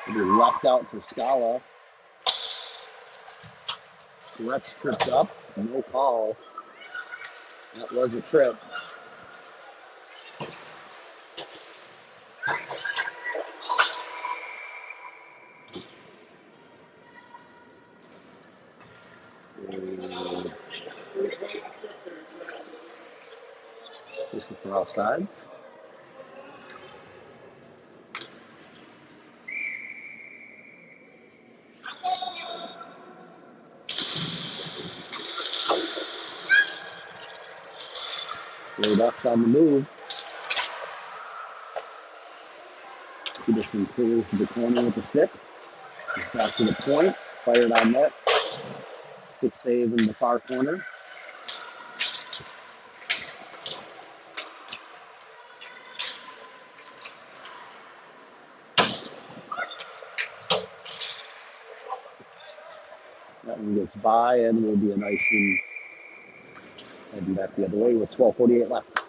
It'll be left out for Scala. Rhett's tripped up. No call. That was a trip. Just for offsides. Ducks on the move. Peterson clears to the corner with the stick. Back to the point. Fired on net. Stick save in the far corner. That one gets by and will be a nice one heading back the other way with 12:48 left.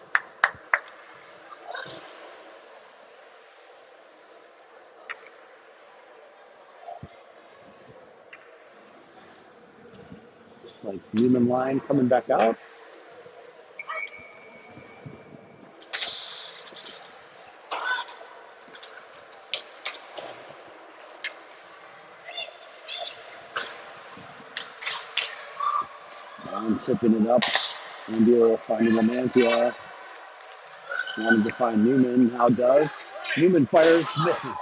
Looks like Newman line coming back out. And tipping it up. Andy finding Lamantia. Wanted to find Newman. Now does. Newman fires, misses.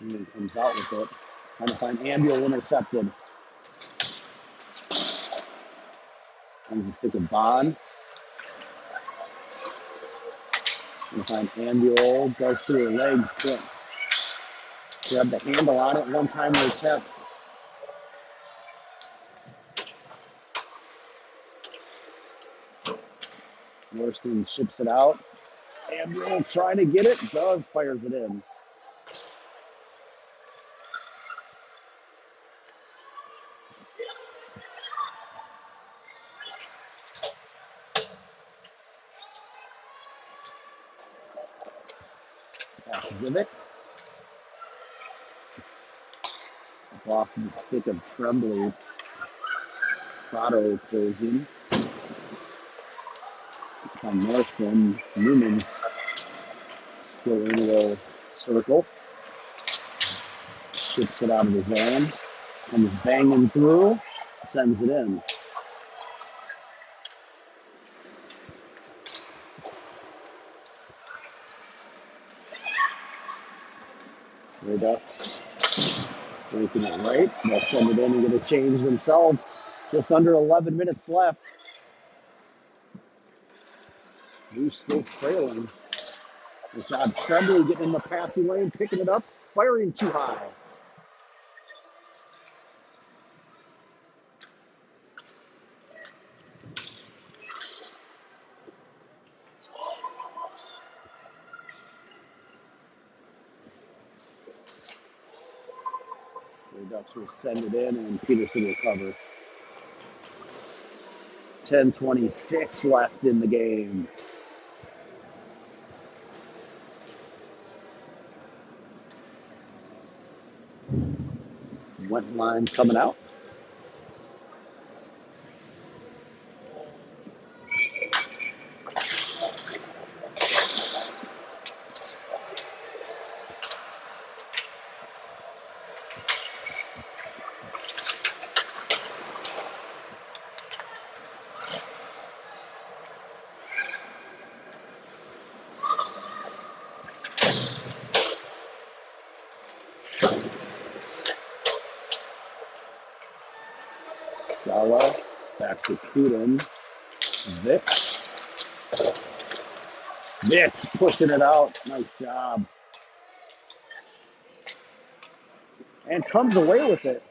Newman comes out with it. Trying to find Ambuel intercepted. Comes the stick of Bond. And find Ambuel, goes through her legs, can't grab the handle on it. One time they tap. Worston ships it out. Ambuel trying to get it, does, fires it in. Zivic. Off the stick of Tremblay. Prado closing. On Northland. Newman's still in a little circle. Ships it out of the zone. Comes banging through. Sends it in. Redux breaking it right. They'll send it in and get a change themselves. Just under 11 minutes left. Bruce still trailing. Rashad Tremblay getting in the passing lane, picking it up, firing too high. Redux will send it in and Peterson will cover. 10:26 left in the game. Went line coming out. Scala, back to Kudin. Vix. Vix pushing it out. Nice job. And comes away with it.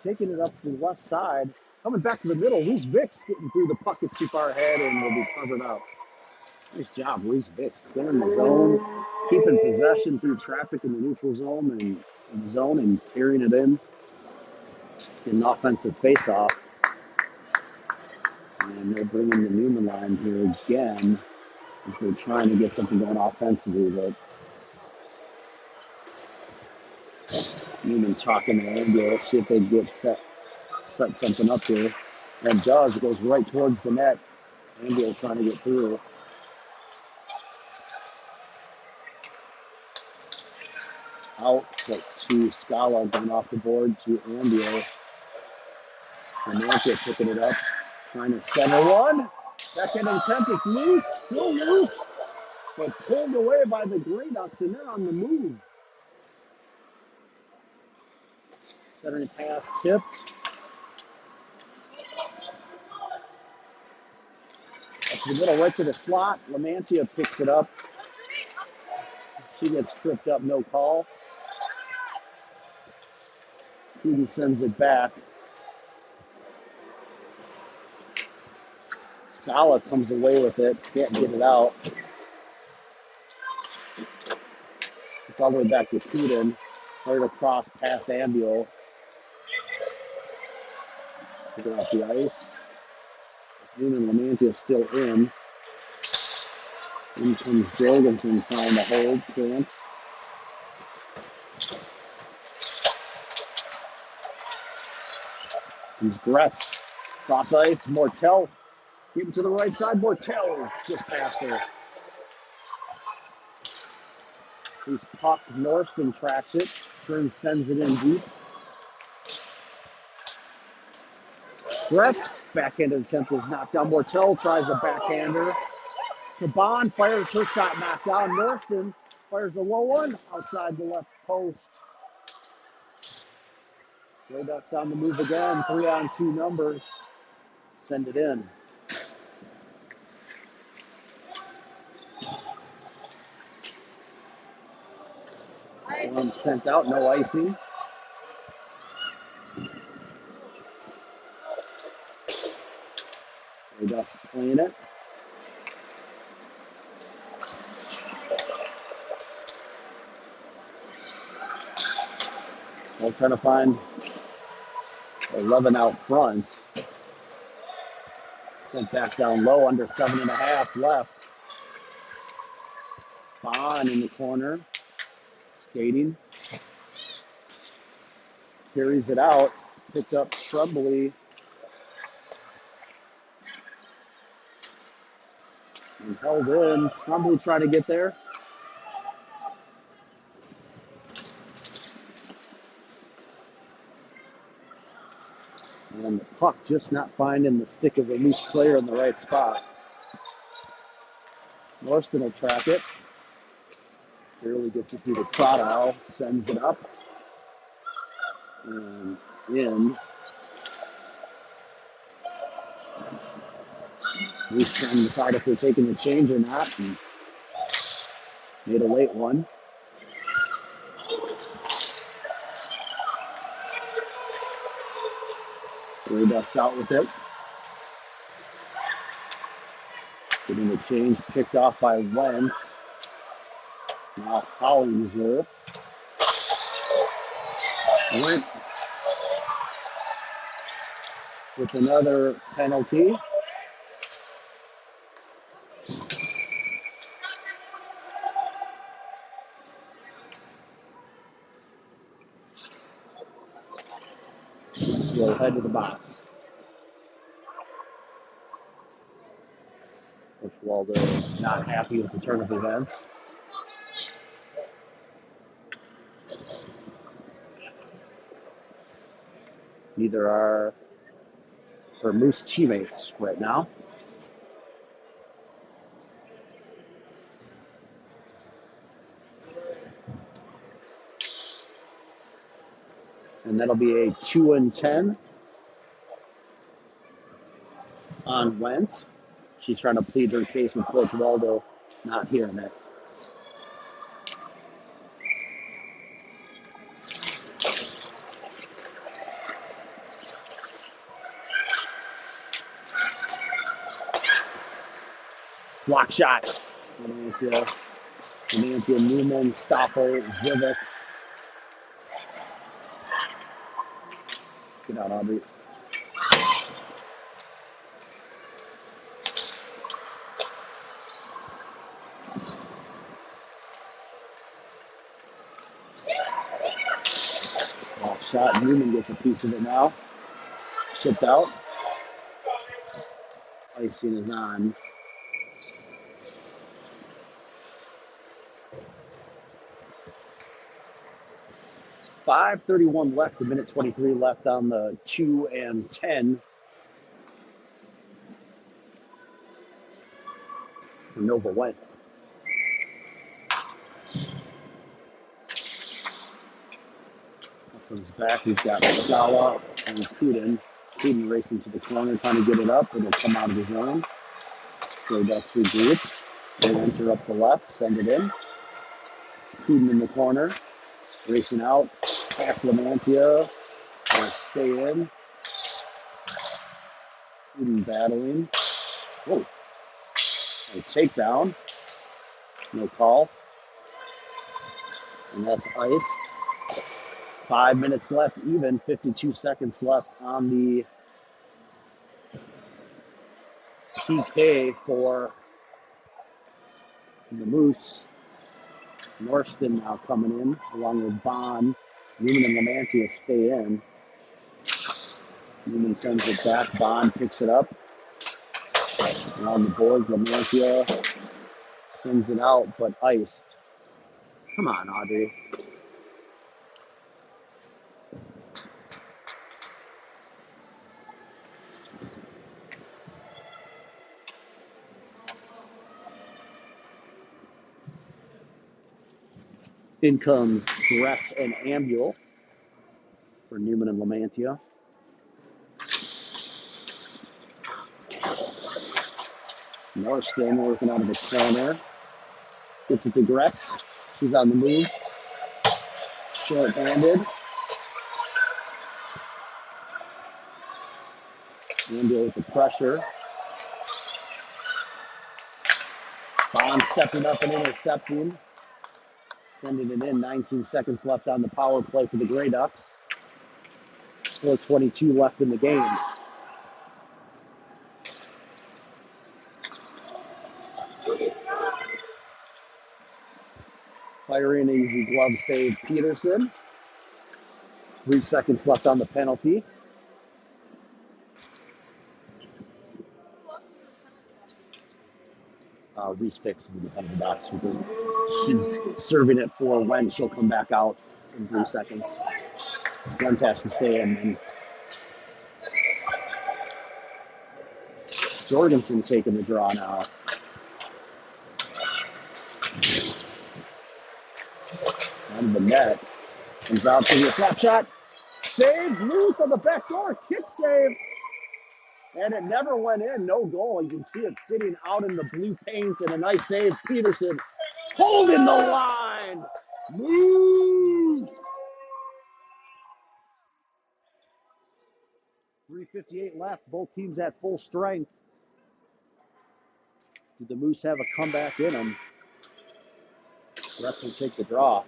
Taking it up to the left side. Coming back to the middle. Reese Vix getting through the puck. It's too far ahead and will be covered out. Nice job, Reese Vix. Clearing the zone. Keeping possession through traffic in the neutral zone and carrying it in an offensive faceoff. And they're bringing the Newman line here again as they're trying to get something going offensively. But Newman talking to Andy, see if they get set something up here. And does. It goes right towards the net. Anvil trying to get through. Out to Scala, going off the board to Anvil. Romancia picking it up, trying to center one. Second attempt, it's loose, still loose, but pulled away by the Grey Ducks, and they're on the move. Centering pass tipped. Up the middle, right to the slot. Lamantia picks it up. She gets tripped up, no call. Cootie sends it back. Scala comes away with it, can't get it out. It's all the way back to Cooten. Right across past Ambule. Taking off the ice. Newman Lamantia still in. In comes Jorgensen trying to hold, can't. Comes Gretz. Cross ice, Mortel. Give it to the right side, Mortel just past her. He's puck, Norston tracks it. Turns, sends it in deep. Gretz, backhanded attempt is knocked down. Mortel tries a backhander. Caban fires her shot knocked down. Norston fires the low one outside the left post. Grey Ducks on the move again. 3-on-2 numbers. Send it in. One sent out, no icing. Grey Ducks playing it. They're trying to find 11 out front. Sent back down low, under 7.5 left. Bond in the corner. Skating. Carries it out. Picked up Tremblay. And held in. Tremblay trying to get there. And the puck just not finding the stick of a loose player in the right spot. Norston will track it. Barely gets it through the Prado. Sends it up. And in. Least trying to decide if they're taking the change or not. And made a late one. Grey Ducks out with it. Getting the change picked off by Wentz. Now Hollingsworth. Went with another penalty. We'll head to the box. Coach Waldo not happy with the turn of events. Neither are her Moose teammates right now. And that'll be a 2-10 on Wentz. She's trying to plead her case with Coach Waldo not hearing it. Block shot. Lamantia, Newman, Stoffel, Zivik. Get out, Aubrey. Block shot. Newman gets a piece of it now. Shipped out. Icing is on. 5:31 left, a minute 23 left on the 2 and 10 for Nova West. Comes back, he's got Scala and Kuden. Kuden racing to the corner, trying to get it up. It'll come out of his own. So that's regroup. They enter up the left, send it in. Kuden in the corner, racing out, past Lamantia. Will stay in. Kuden battling. Whoa. A takedown. No call. And that's iced. 5 minutes left, even 52 seconds left on the PK for the Moose. Norston now coming in, along with Bond. Newman and Lamantia stay in. Newman sends it back. Bond picks it up. Around the board, Lamantia sends it out, but iced. Come on, Audrey. In comes Gretz and Ambule for Newman and Lamantia. Norston working out of the corner. Gets it to Gretz. She's on the move. Short-handed. Ambule with the pressure. Bond stepping up and intercepting. Sending it in. 19 seconds left on the power play for the Grey Ducks. 4:22 left in the game. Firing an easy glove save, Peterson. 3 seconds left on the penalty. Reese Fix is in the penalty box. She's serving it for when she'll come back out in 3 seconds. Gun has to stay in. And Jorgensen taking the draw now. And the net comes out to the slap shot. Save, loose on the back door. Kick save. And it never went in. No goal. You can see it sitting out in the blue paint. And a nice save. Peterson holding the line. Moose. 3:58 left. Both teams at full strength. Did the Moose have a comeback in them? Refs will take the draw.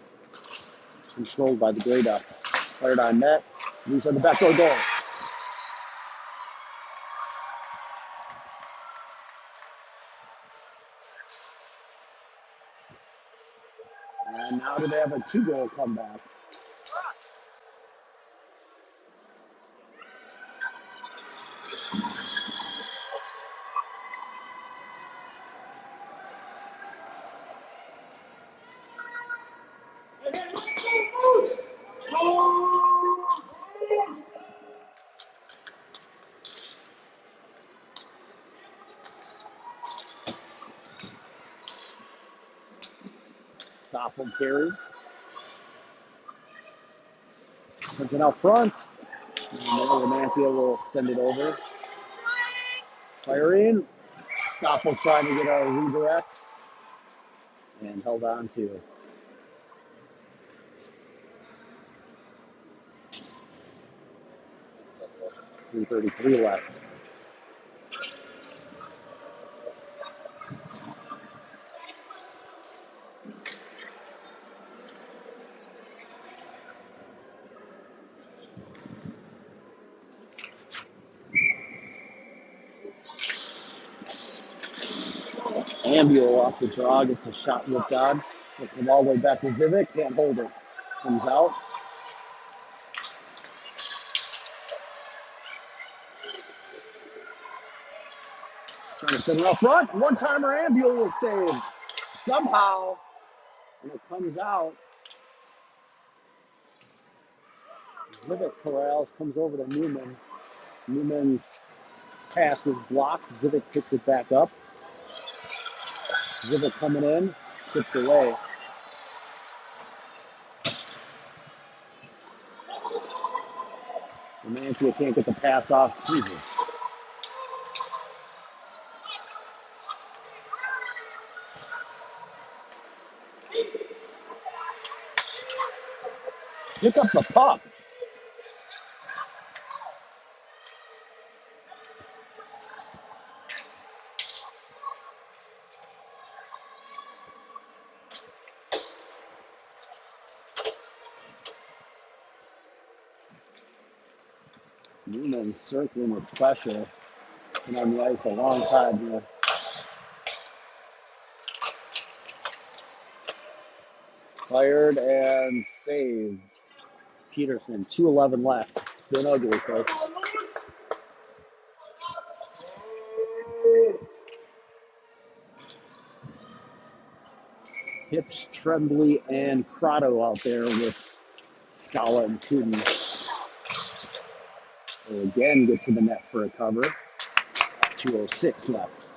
Controlled by the Grey Ducks. Fired on net. Moose on the back door goal. And now do they have a 2-goal comeback? Stoffel carries. Sends it out front. And Lamantia will send it over. Firing. Stoffel trying to get a redirect. And held on to. .333 left. Ambule off the draw, gets a shot whipped on. Looking all the way back to Zivic, can't hold it. Comes out. Trying to send it up front. One-timer Ambule was saved somehow. And it comes out. Zivik corrals, comes over to Newman. Newman's pass was blocked. Zivik picks it back up. Zivik coming in, tipped away. Romantia can't get the pass off. Jesus. Pick up the puck. Newman circling with pressure. Been on the ice a long time here. Fired and saved. Peterson, 2:11 left. It's been ugly, folks. Hips, Tremblay, and Crotto out there with Scala and Putin. Will again get to the net for a cover. 2:06 left.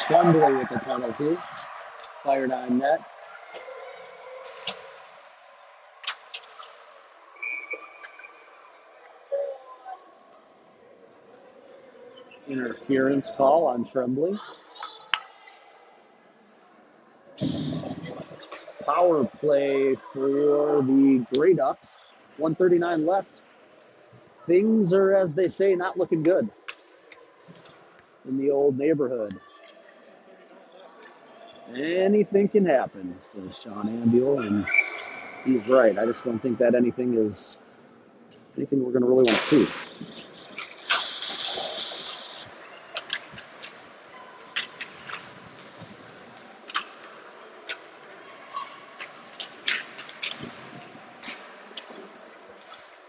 Tremblay with the penalty. Fired on net. Interference call on Tremblay. Power play for the Grey Ducks. 1:39 left. Things are, as they say, not looking good in the old neighborhood. Anything can happen, says Sean Ambule, and he's right. I just don't think that anything is anything we're going to really want to see.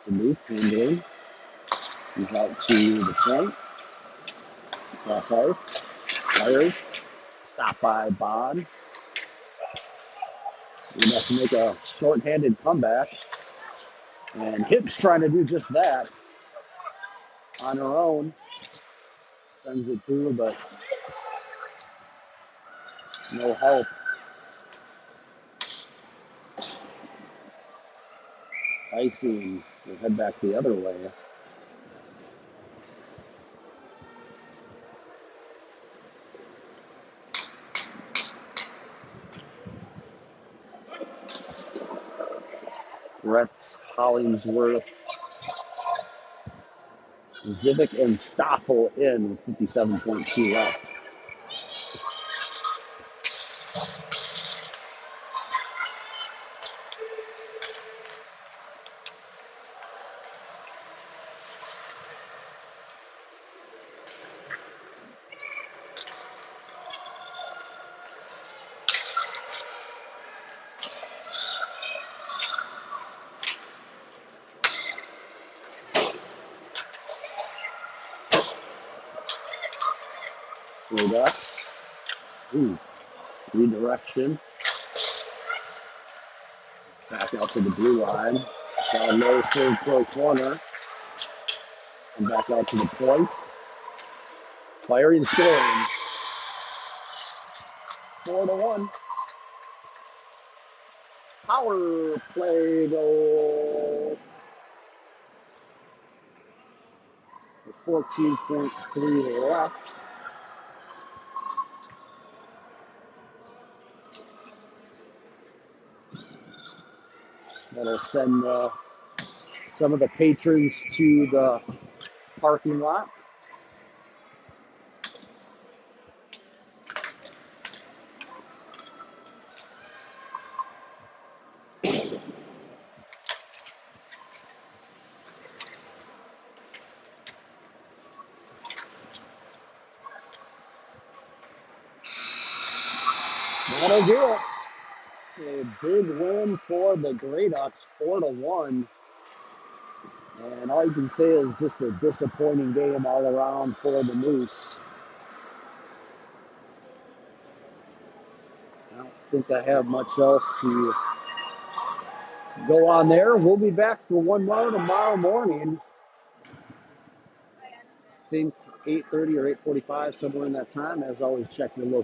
The move handling. He's out to the point. Cross ice. Fires. Stop by Bond. We have to make a short-handed comeback. And Hips trying to do just that on her own. Sends it through, but no help. Icing will head back the other way. Retz, Hollingsworth, Zivik, and Stoffel in with 57.2 left. Blue Ducks. Redirection. Back out to the blue line. Down low, serve pro corner. And back out to the point. Firing, scoring. 4-1. Power play goal. 14.3 left. That'll send some of the patrons to the parking lot. That'll do it. A big win for the Grey Ducks, 4-1. And all you can say is just a disappointing game all around for the Moose. I don't think I have much else to go on there. We'll be back for one more tomorrow morning. I think 8:30 or 8:45, somewhere in that time. As always, check your local